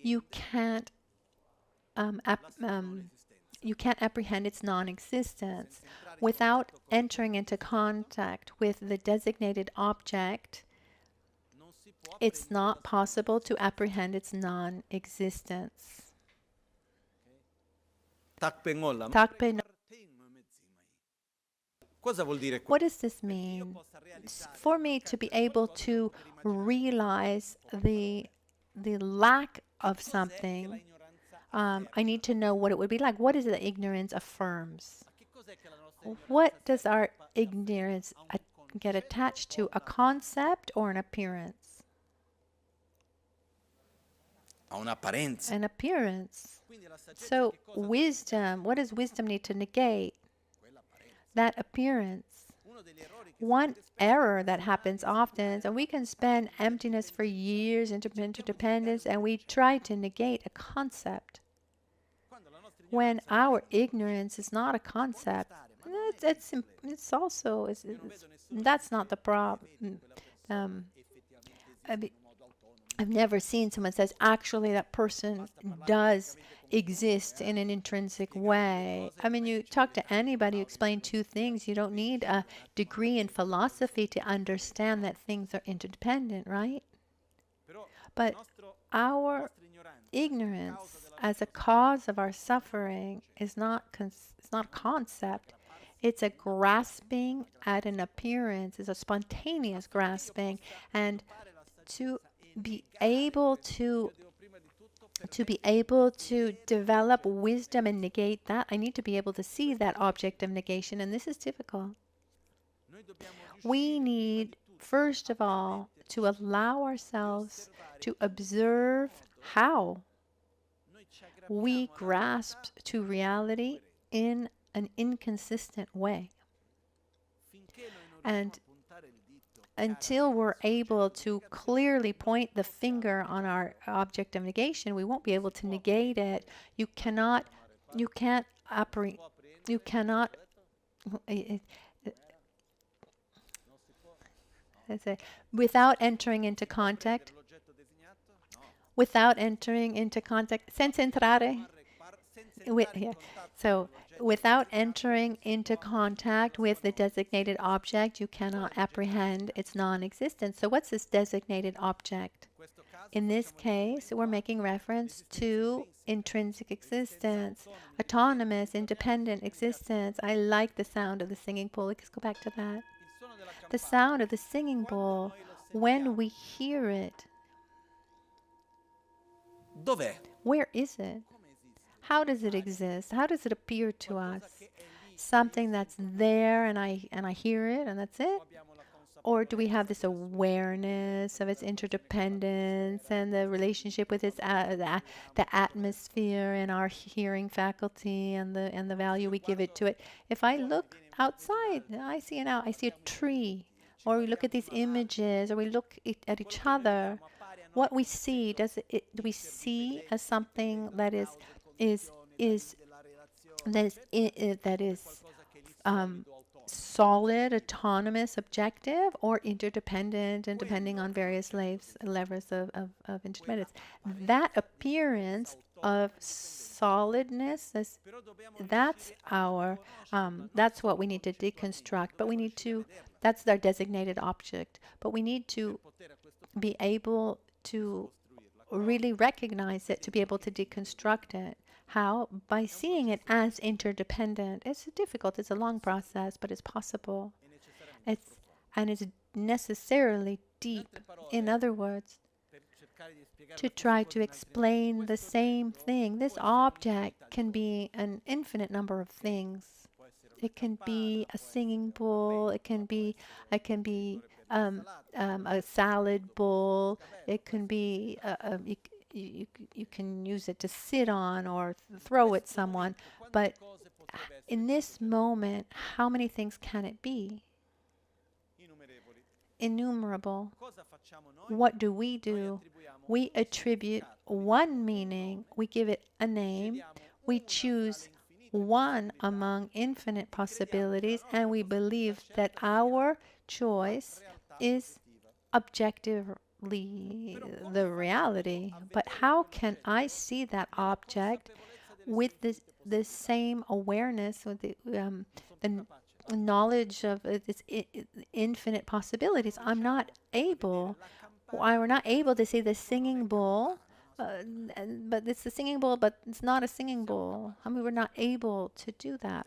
you can't apprehend its non-existence. Without entering into contact with the designated object, it's not possible to apprehend its non-existence. What does this mean? For me to be able to realize the lack of something, I need to know what it would be like. What is it that ignorance affirms? What does our ignorance get attached to? A concept or an appearance? An appearance. So wisdom, what does wisdom need to negate? That appearance. One error that happens often is that we can spend emptiness for years into interdependence and we try to negate a concept. When our ignorance is not a concept, that's not the problem. I've never seen someone says, actually, that person does exist in an intrinsic way. I mean, you talk to anybody, you explain two things. You don't need a degree in philosophy to understand that things are interdependent, right? But our ignorance as a cause of our suffering is not a concept. It's a grasping at an appearance. It's a spontaneous grasping. And to be able to develop wisdom and negate that, I need to be able to see that object of negation, and this is difficult. We need, first of all, to allow ourselves to observe how we grasp to reality in an inconsistent way. And until we're able to clearly point the finger on our object of negation, we won't be able to negate it. You cannot, you can't operate, you cannot, without entering into contact, senza entrare, so without entering into contact with the designated object, you cannot apprehend its non-existence. So what's this designated object? In this case, we're making reference to intrinsic existence, autonomous, independent existence. I like the sound of the singing bowl. Let's go back to that. The sound of the singing bowl, when we hear it, where is it? How does it exist? How does it appear to us? Something that's there and I hear it and that's it? Or do we have this awareness of its interdependence and the relationship with its the atmosphere and our hearing faculty and the value we give it to it? If I look outside, I see a tree, or we look at these images, or we look at each other. What we see, do we see as something that is solid, autonomous, objective, or interdependent and depending on various levels of interdependence? That appearance of solidness, that's what we need to deconstruct. But we need to, that's our designated object. But we need to be able to really recognize it, to be able to deconstruct it. How? By seeing it as interdependent. It's difficult, it's a long process, but it's possible. It's necessarily deep. In other words, to try to explain the same thing, this object can be an infinite number of things. It can be a singing bowl, it can be a salad bowl, it can be you can use it to sit on or throw at someone, but in this moment, how many things can it be? Innumerable. What do? We attribute one meaning, we give it a name, we choose one among infinite possibilities, and we believe that our choice is objectively the reality. But how can I see that object with the same awareness, with the knowledge of its infinite possibilities? I'm not able. We're not able to see the singing bowl, but it's the singing bowl, but it's not a singing bowl. I mean, we're not able to do that.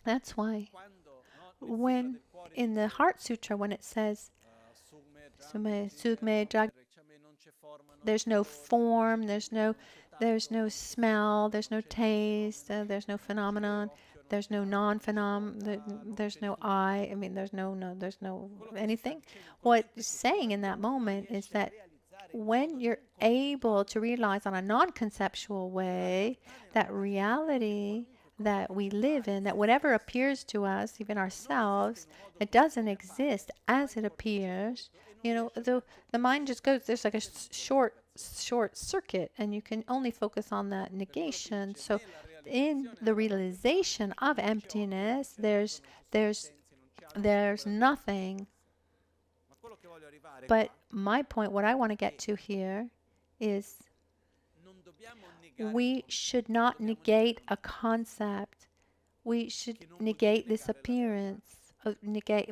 That's why when in the Heart Sutra, when it says there's no form, there's no smell, there's no taste, there's no phenomenon, there's no non-phenomenon, there's no I. I mean, there's no anything. What it's saying in that moment is that when you're able to realize on a non-conceptual way that reality that we live in, that whatever appears to us, even ourselves, it doesn't exist as it appears. You know, the mind just goes, there's like a short circuit, and you can only focus on that negation. So in the realization of emptiness, there's nothing. But my point, what I want to get to here, is we should not negate a concept. We should negate this appearance.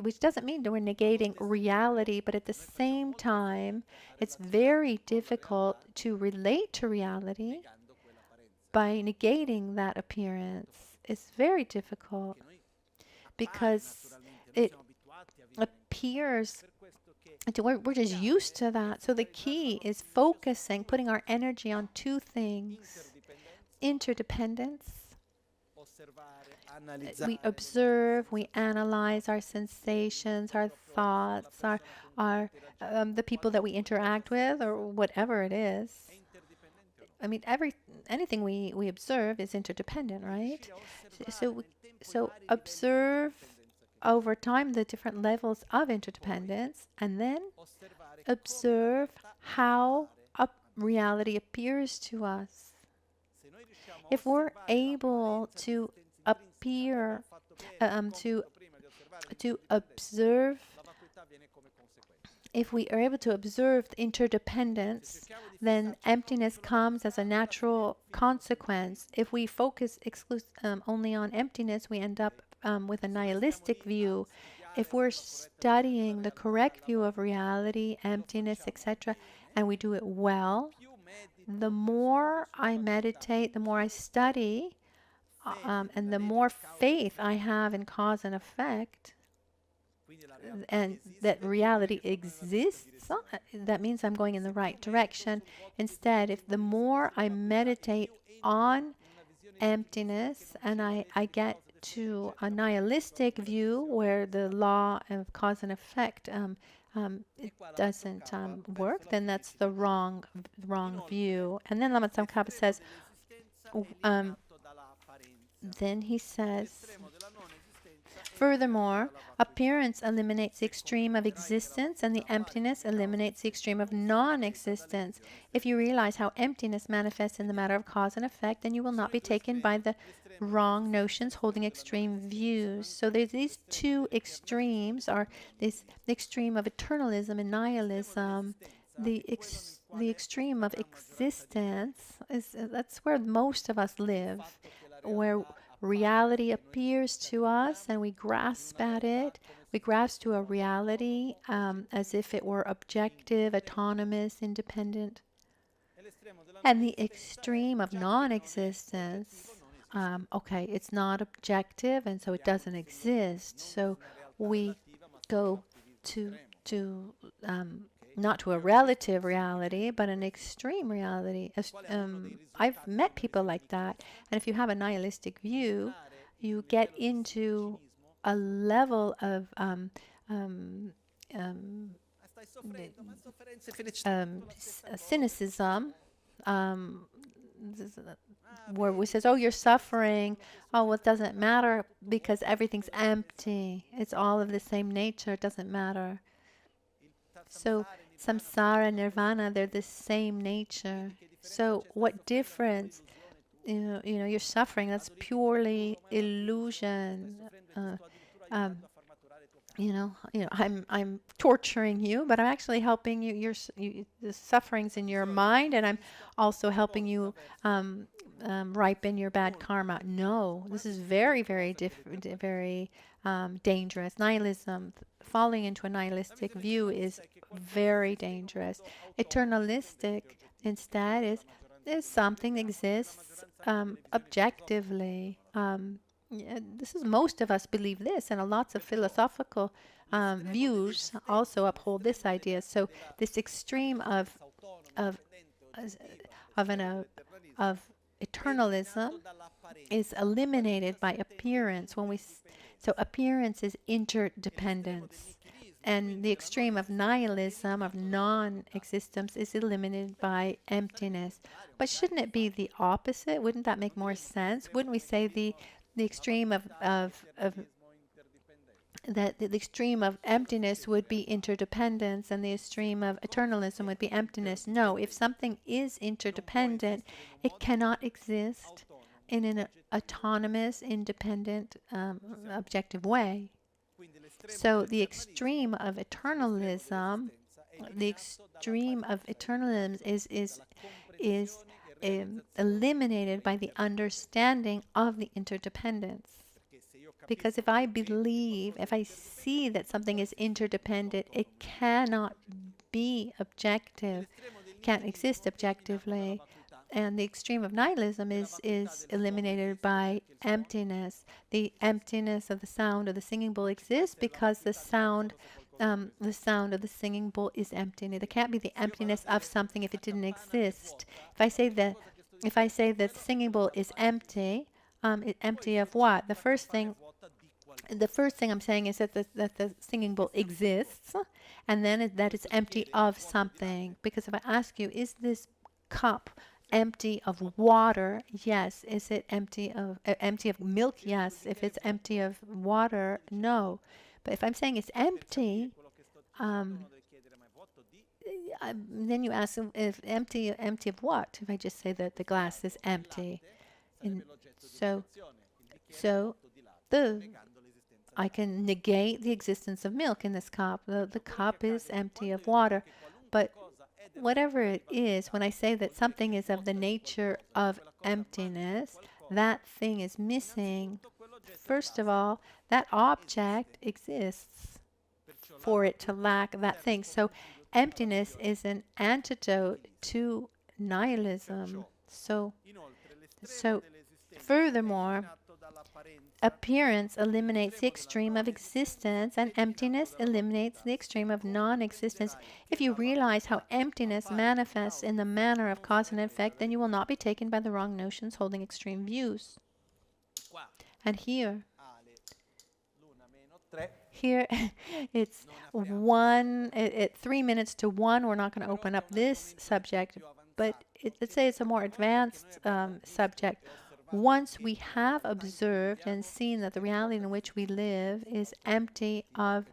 Which doesn't mean that we're negating reality, but at the same time, it's very difficult to relate to reality by negating that appearance. It's very difficult because it appears, we're just used to that. So the key is focusing, putting our energy on two things: interdependence. We observe, we analyze our sensations, our thoughts, our the people that we interact with, or whatever it is. I mean, anything we observe is interdependent, right? So observe over time the different levels of interdependence, and then observe how reality appears to us. If we're able to appear, to observe, if we are able to observe the interdependence, then emptiness comes as a natural consequence. If we focus only on emptiness, we end up with a nihilistic view. If we're studying the correct view of reality, emptiness, etc., and we do it well, the more I meditate, the more I study, and the more faith I have in cause and effect, and that reality exists, that means I'm going in the right direction. Instead, if the more I meditate on emptiness and I get to a nihilistic view where the law of cause and effect it doesn't work, then that's the wrong view. And then Lama Tsong Khapa says, then he says, furthermore, appearance eliminates the extreme of existence, and the emptiness eliminates the extreme of non-existence. If you realize how emptiness manifests in the matter of cause and effect, then you will not be taken by the wrong notions holding extreme views. So there's these two extremes, are the extreme of eternalism and nihilism. The extreme of existence that's where most of us live, where reality appears to us and we grasp at it. We grasp to a reality as if it were objective, autonomous, independent. And the extreme of non-existence, okay, it's not objective and so it doesn't exist. So we go to not to a relative reality, but an extreme reality. I've met people like that. And if you have a nihilistic view, you get into a level of cynicism, where we says, oh, you're suffering. Oh, well, it doesn't matter because everything's empty. It's all of the same nature. It doesn't matter. So samsara, nirvana, they're the same nature. So what difference? You know, you're suffering. That's purely illusion. I'm torturing you, but I'm actually helping you. The suffering's in your mind, and I'm also helping you ripen your bad karma. No, this is very, very very dangerous. Nihilism, falling into a nihilistic view, is very dangerous. Eternalistic, instead, is something that exists objectively. This is, most of us believe this, and lots of philosophical views also uphold this idea. So this extreme of eternalism is eliminated by appearance. So appearance is interdependence, and the extreme of nihilism, of non-existence, is eliminated by emptiness. But shouldn't it be the opposite? Wouldn't that make more sense? Wouldn't we say the extreme of the extreme of emptiness would be interdependence, and the extreme of eternalism would be emptiness? No, if something is interdependent, it cannot exist in an autonomous, independent, objective way. So the extreme of eternalism, is eliminated by the understanding of the interdependence. Because if I believe, if I see that something is interdependent, it cannot be objective, can't exist objectively. And the extreme of nihilism is eliminated by emptiness. The emptiness of the sound of the singing bowl exists because the sound of the singing bowl is empty. There can't be the emptiness of something if it didn't exist. If I say that the singing bowl is empty, empty of what? The first thing I'm saying is that the singing bowl exists, and then that it's empty of something. Because if I ask you, is this cup empty of water? Yes. Is it empty of milk? Yes. If it's empty of water, no. But if I'm saying it's empty, then you ask if empty of what? If I just say that the glass is empty, and so I can negate the existence of milk in this cup. The cup is empty of water, but whatever it is, when I say that something is of the nature of emptiness, that thing is missing. First of all, that object exists for it to lack that thing. So emptiness is an antidote to nihilism. So furthermore, appearance eliminates the extreme of existence, and emptiness eliminates the extreme of non-existence. If you realize how emptiness manifests in the manner of cause and effect, then you will not be taken by the wrong notions holding extreme views. And here it's 3 minutes to 1. We're not going to open up this subject, but let's say it's a more advanced subject. Once we have observed and seen that the reality in which we live is empty of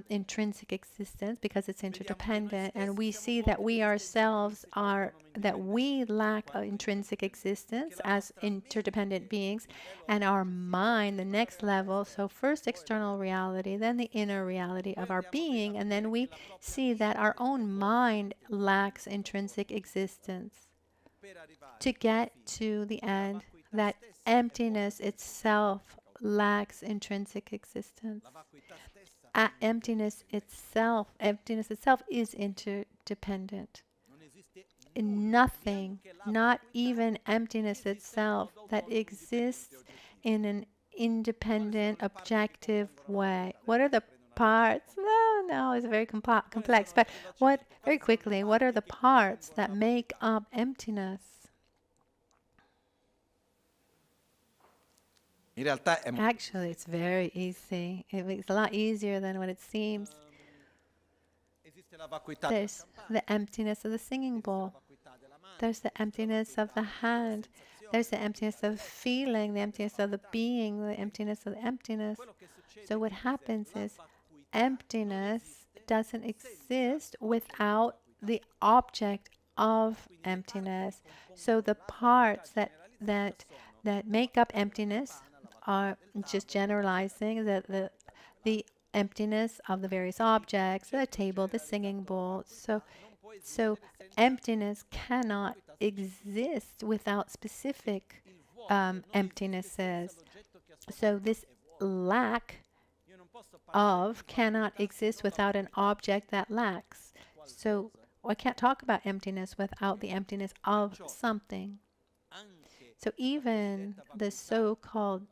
intrinsic existence because it's interdependent, and we see that we ourselves that we lack intrinsic existence as interdependent beings, and our mind, the next level, so first external reality, then the inner reality of our being, and then we see that our own mind lacks intrinsic existence. To get to the end, that emptiness itself lacks intrinsic existence. Emptiness itself is interdependent. Nothing, not even emptiness itself, that exists in an independent, objective way. What are the parts? No, it's very complex. But very quickly, what are the parts that make up emptiness? Actually, it's very easy. It's a lot easier than what it seems. There's the emptiness of the singing bowl. There's the emptiness of the hand. There's the emptiness of feeling, the emptiness of the being, the emptiness of the emptiness. So what happens is emptiness doesn't exist without the object of emptiness. So the parts that make up emptiness are just generalizing the emptiness of the various objects, the table, the singing bowl. So emptiness cannot exist without specific emptinesses. So this lack of cannot exist without an object that lacks. So I can't talk about emptiness without the emptiness of something. So even the so-called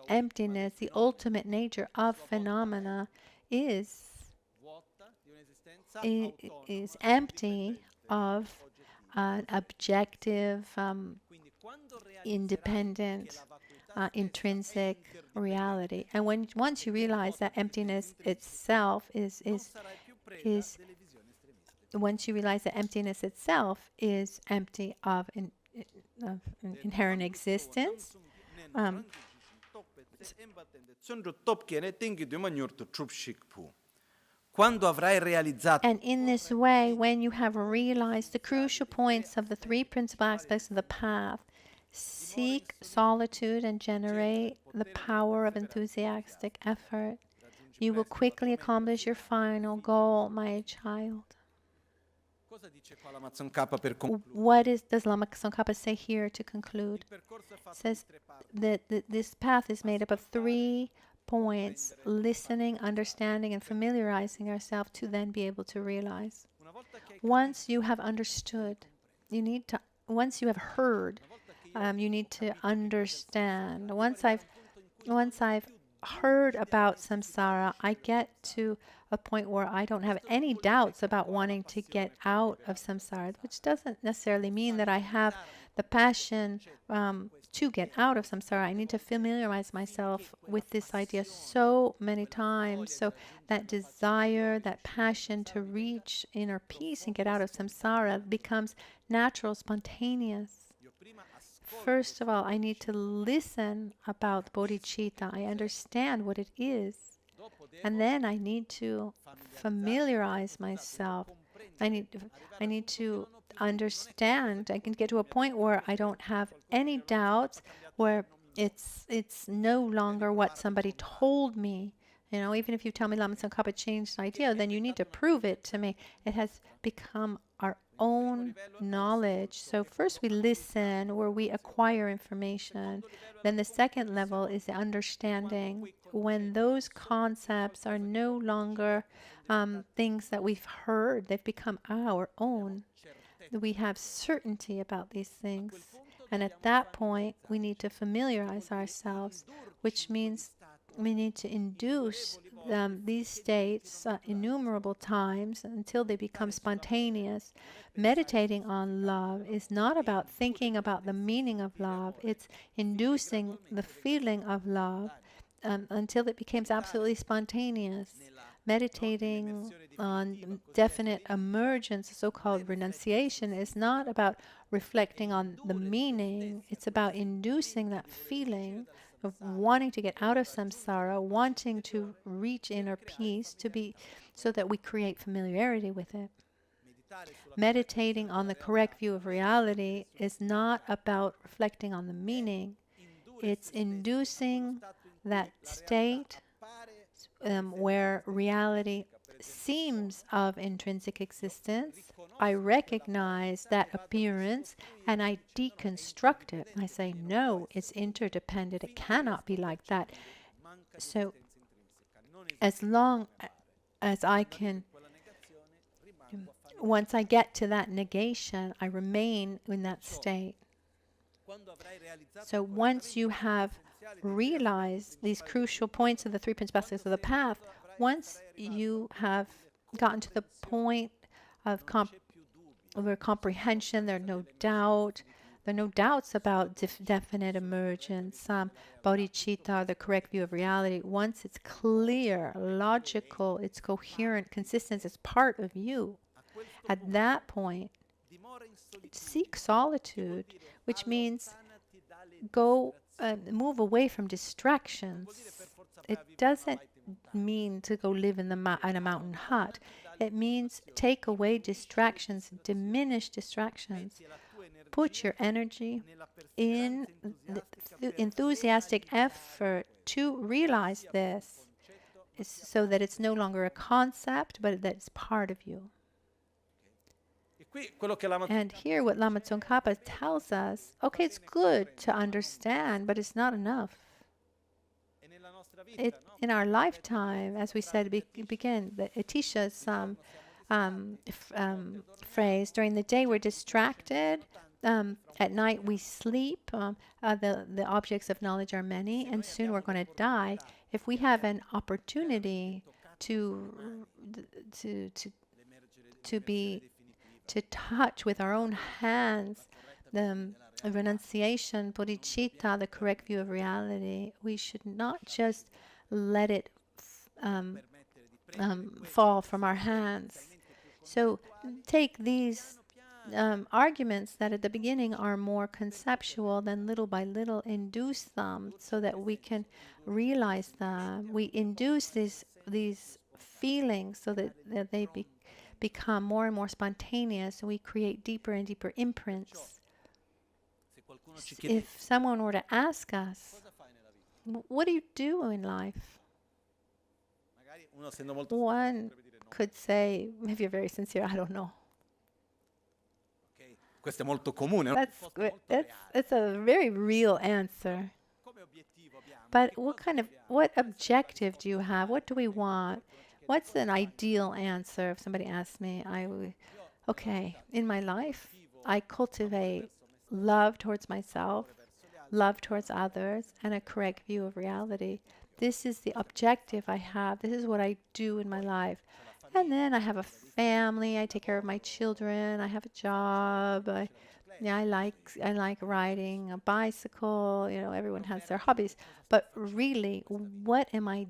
emptiness, the ultimate nature of phenomena, is empty of an objective, independent, intrinsic reality. And once you realize that emptiness itself is empty of inherent existence, and in this way, when you have realized the crucial points of the 3 principal aspects of the path, seek solitude and generate the power of enthusiastic effort, you will quickly accomplish your final goal, my child. What does Lama Tsong Khapa say here to conclude? It says that this path is made up of 3 points: listening, understanding, and familiarizing ourselves to then be able to realize. Once you have understood, once you have heard, you need to understand. Once I've heard about samsara, I get to a point where I don't have any doubts about wanting to get out of samsara, which doesn't necessarily mean that I have the passion to get out of samsara. I need to familiarize myself with this idea so many times. So that desire, that passion to reach inner peace and get out of samsara becomes natural, spontaneous. First of all, I need to listen about bodhicitta. I understand what it is. And then I need to familiarize myself. I need to understand. I can get to a point where I don't have any doubts, where it's no longer what somebody told me. You know, even if you tell me Lama Tsong Khapa changed an idea, then you need to prove it to me. It has become our own knowledge. So first we listen, where we acquire information. Then the second level is the understanding. When those concepts are no longer things that we've heard, they've become our own. We have certainty about these things. And at that point, we need to familiarize ourselves, which means we need to induce these states innumerable times until they become spontaneous. Meditating on love is not about thinking about the meaning of love. It's inducing the feeling of love until it becomes absolutely spontaneous. Meditating on definite emergence, so-called renunciation, is not about reflecting on the meaning. It's about inducing that feeling of wanting to get out of samsara, wanting to reach inner peace, so that we create familiarity with it. Meditating on the correct view of reality is not about reflecting on the meaning. It's inducing that state where reality seems of intrinsic existence. I recognize that appearance and I deconstruct it. I say, no, it's interdependent. It cannot be like that. So as long as I can, once I get to that negation, I remain in that state. So once you have realized these crucial points of the three principal aspects of the path, once you have gotten to the point of comprehension, there are no doubts about definite emergence, bodhicitta, the correct view of reality. Once it's clear, logical, it's coherent, consistent, it's part of you. At that point, seek solitude, which means go move away from distractions. It doesn't mean to go live in a mountain hut. It means take away distractions, diminish distractions. Put your energy in the enthusiastic effort to realize this, so that it's no longer a concept, but that it's part of you. And here what Lama Tsong Khapa tells us, okay, it's good to understand, but it's not enough. In our lifetime, as we said, begin the Atisha's phrase, during the day we're distracted, at night we sleep, the objects of knowledge are many, and soon we're going to die. If we have an opportunity to touch with our own hands the renunciation, bodhicitta, the correct view of reality, we should not just let it fall from our hands. So take these arguments that at the beginning are more conceptual, then little by little induce them so that we can realize them. We induce these feelings so that they become more and more spontaneous, and we create deeper and deeper imprints. If someone were to ask us, what do you do in life? One could say, if you're very sincere, I don't know. It's a very real answer. But what objective do you have? What do we want? What's an ideal answer? If somebody asks me, okay, in my life, I cultivate love towards myself, love towards others, and a correct view of reality. This is the objective I have. This is what I do in my life. And then I have a family. I take care of my children. I have a job. Yeah, I like riding a bicycle. You know, everyone has their hobbies. But really, what am I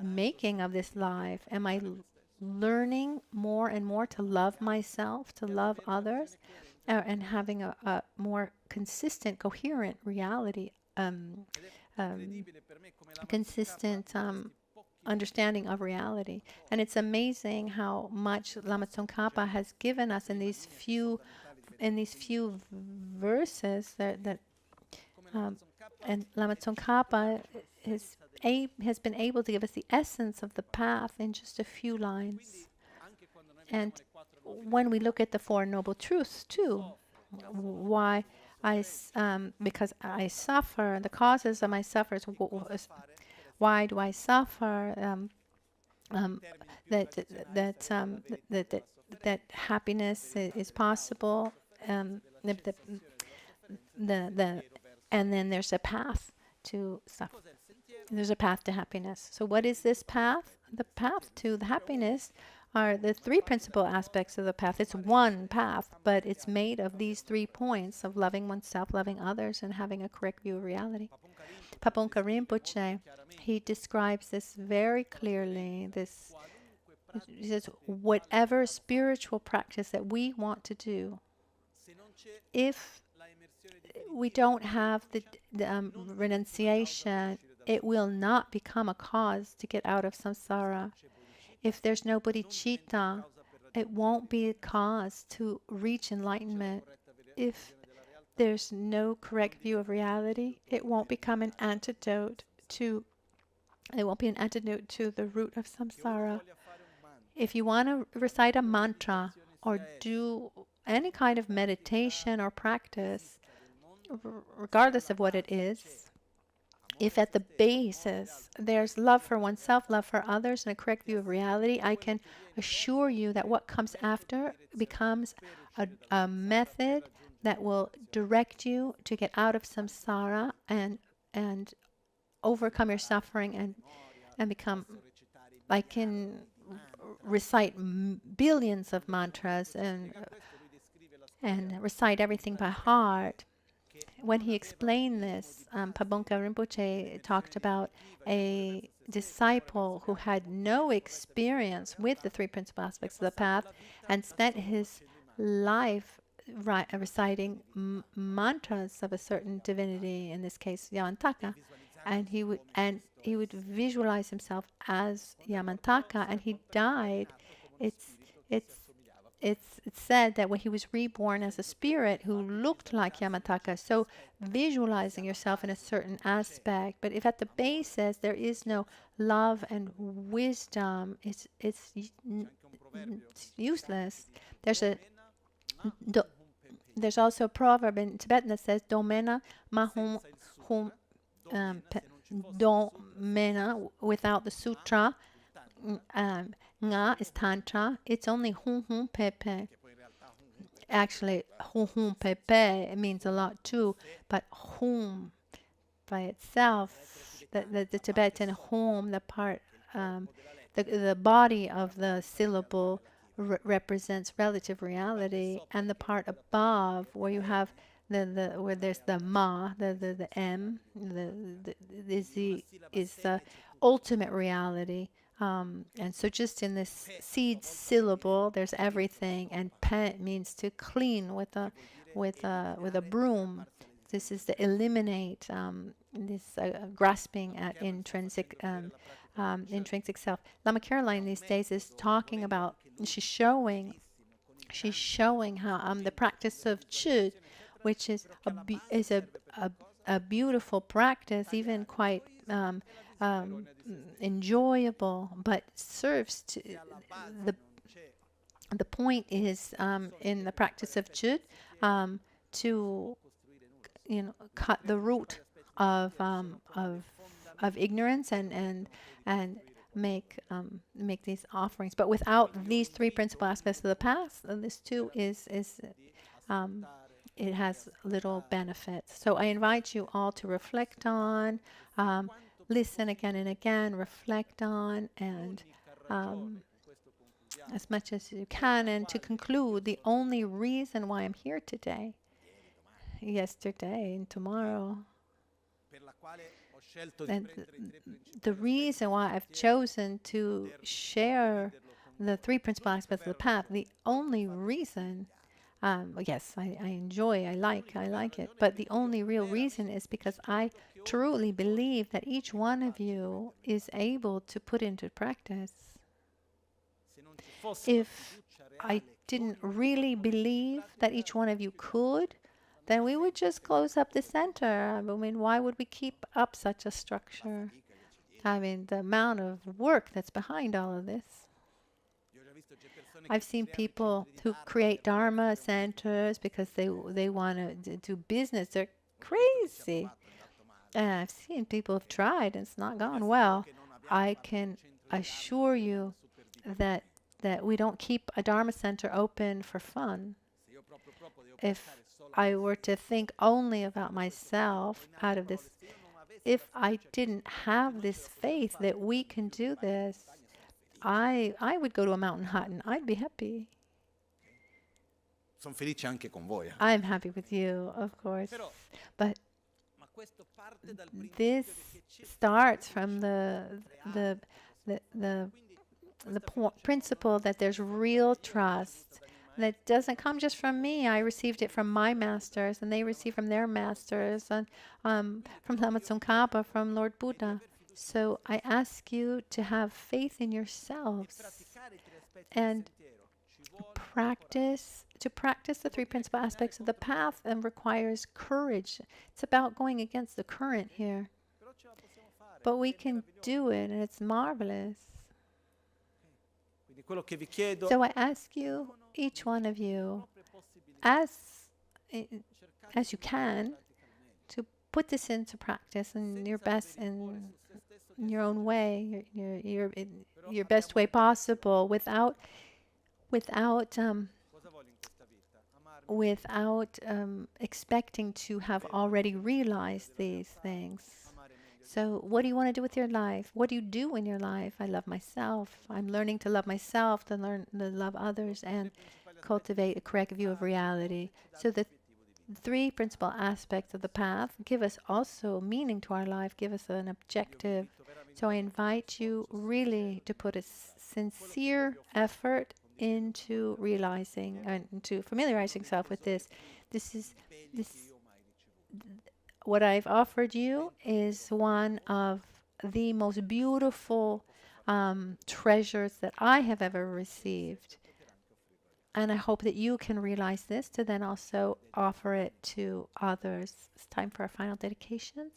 making of this life? Am I learning more and more to love myself, to love others, and having a more consistent, coherent reality, consistent understanding of reality? And it's amazing how much Lama Tsong Khapa has given us in these few verses that and Lama Tsong Khapa has been able to give us the essence of the path in just a few lines. And when we look at the Four Noble Truths too, why because I suffer, the causes of my suffers, why do I suffer? That that that that happiness is possible. The and then there's a path to suffer. There's a path to happiness. So what is this path? The path to the happiness are the three principal aspects of the path. It's one path, but it's made of these 3 points of loving oneself, loving others, and having a correct view of reality. Phabongka Rinpoche, he describes this very clearly. He says, whatever spiritual practice that we want to do, if we don't have the renunciation, it will not become a cause to get out of samsara. If there's no bodhicitta, it won't be a cause to reach enlightenment. If there's no correct view of reality, it won't become an antidote to the root of samsara. If you want to recite a mantra or do any kind of meditation or practice, regardless of what it is, if at the basis there's love for oneself, love for others, and a correct view of reality, I can assure you that what comes after becomes a method that will direct you to get out of samsara and overcome your suffering and become. I can recite billions of mantras and recite everything by heart. When he explained this, Phabongka Rinpoche talked about a disciple who had no experience with the 3 principal aspects of the path and spent his life reciting mantras of a certain divinity, in this case Yamantaka, and he would visualize himself as Yamantaka, and he died. It's said that when he was reborn as a spirit who looked like Yamataka, so visualizing yourself in a certain aspect. But if at the basis there is no love and wisdom, it's useless. There's also a proverb in Tibetan that says "Domena mahum hum domena," without the sutra. Nga is tantra. It's only hum hum pepe. Actually, hum hum pepe means a lot too, but hum by itself, the Tibetan hum, the part, the body of the syllable represents relative reality, and the part above where you have where there's the ma, the m, is the ultimate reality. And so just in this seed syllable, there's everything, and pe means to clean with a broom. This is to eliminate this grasping at intrinsic self. Lama Caroline these days is talking about, she's showing how the practice of chud, which is a beautiful practice, even quite enjoyable, but serves to the point is in the practice of chud to cut the root of ignorance and make these offerings. But without these 3 principal aspects of the path, this too is it has little benefits. So I invite you all to reflect on, listen again and again, reflect on, and as much as you can. And to conclude, the only reason why I'm here today yesterday and tomorrow. And the reason why I've chosen to share the three principal aspects of the path, the only reason, yes, I like it, but the only real reason is because I truly believe that each one of you is able to put into practice. If I didn't really believe that each one of you could, then we would just close up the center. I mean, why would we keep up such a structure? I mean, the amount of work that's behind all of this. I've seen people who create Dharma centers because they want to do business. They're crazy. And I've seen people have tried and it's not gone well. I can assure you that we don't keep a Dharma center open for fun. If I were to think only about myself out of this, if I didn't have this faith that we can do this, I would go to a mountain hut and I'd be happy. I'm happy with you, of course. But this starts from the principle that there's real trust. That doesn't come just from me. I received it from my masters, and they received from their masters, and from Lama Tsong Khapa, from Lord Buddha. So I ask you to have faith in yourselves and practice. To practice the three principal aspects of the path and requires courage. It's about going against the current here. But we can do it, and it's marvelous. So I ask you, each one of you, as you can, to put this into practice in your best, in your own way, your best way possible, without expecting to have already realized these things. So what do you want to do with your life? What do you do in your life? I love myself. I'm learning to love myself, to learn to love others, and cultivate a correct view of reality. So the three principal aspects of the path give us also meaning to our life, give us an objective. So I invite you really to put a sincere effort into realizing and into familiarizing yourself with this. What I've offered you is one of the most beautiful treasures that I have ever received. And I hope that you can realize this to then also offer it to others. It's time for our final dedications.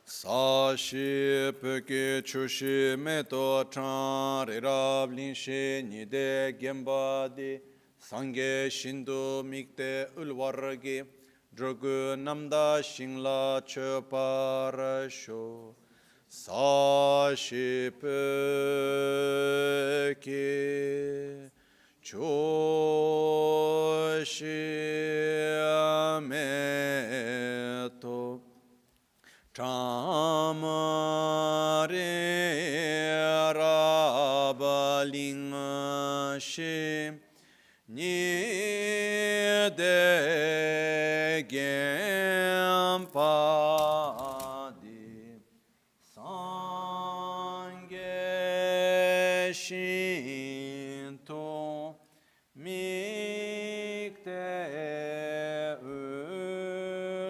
Sashi peke chushi meto chan rirab linshe nide gemba di sangye shindu mikte ulwargi drogu namda shingla choparasho. Sashi peke chushi meto Chamare rabaling she ni de gempa di sange shinto mikte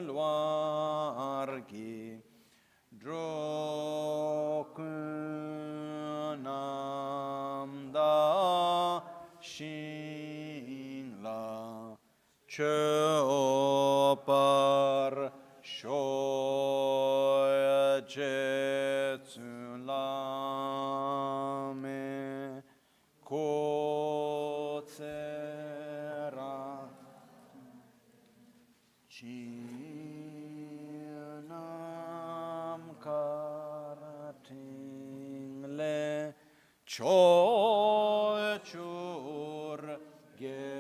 ulwargi Drokunamda Shingla Chopar Shoya Jetsulame Kotsera Karatingle chochur gepadang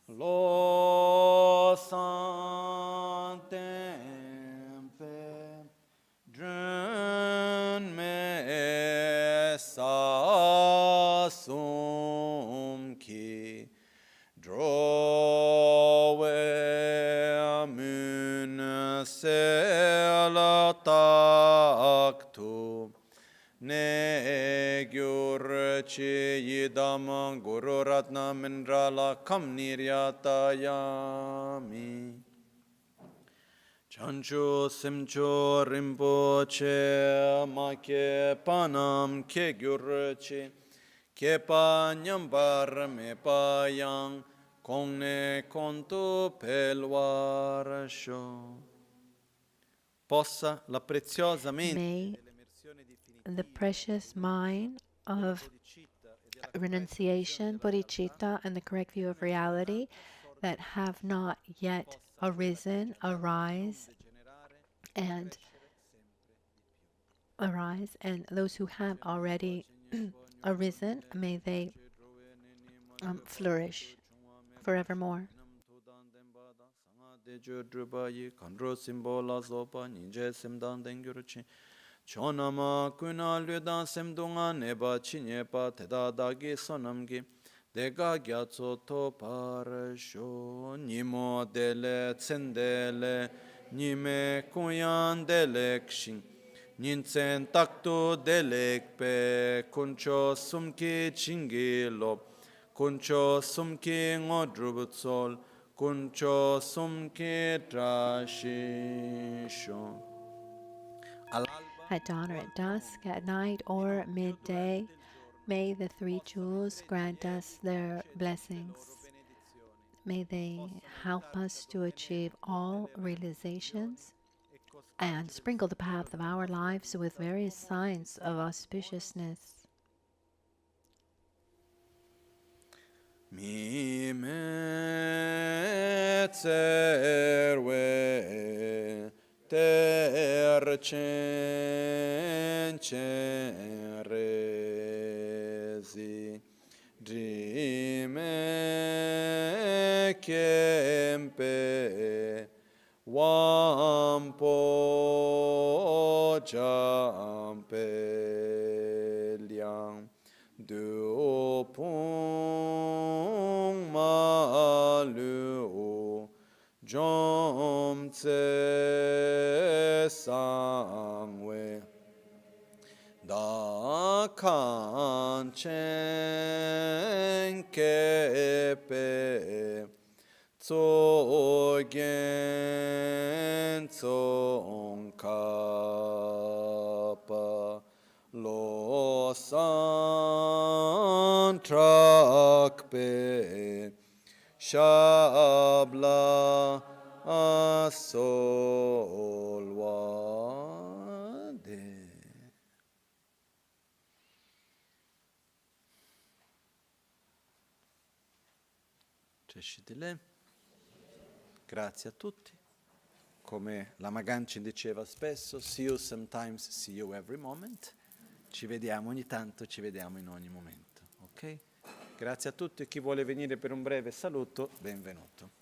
lo santem taktu ne gyur chi yidam guru ratna mindrala kam niryatayami. Chanchu simchu rinpoche ma ke panam ke gyur chi ke pa nyambar me pa yang kong ne kontu pelwarasho. Possa la preziosa mente May the precious mind of renunciation, bodhicitta, and the correct view of reality that have not yet arisen, arise, and those who have already arisen, may they flourish forevermore. Chonama kuna lyudan semdunga neba chinyepa teda dagi sonamgi dega gyatso to parasho nimo dele tsendele nime kuyan dele kshin ninsen takto delekpe kuncho sumki chingi lop kuncho sumki ngodrubutsol kuncho sumki trashisho. At dawn or at dusk, at night or midday, may the three jewels grant us their blessings. May they help us to achieve all realizations and sprinkle the path of our lives with various signs of auspiciousness. Mi me tserwe ter chen chen rezi drime kempe wampo jampe liang du pung ma lu jom tse sangwe da kan chen kepe tso gen tsong khapa lo san trakpe shabla asolwade. Cescitile. Grazie a tutti. Come Lama Ganchen diceva spesso, see you sometimes, see you every moment. Ci vediamo ogni tanto, ci vediamo in ogni momento. Ok? Grazie a tutti e chi vuole venire per un breve saluto, benvenuto.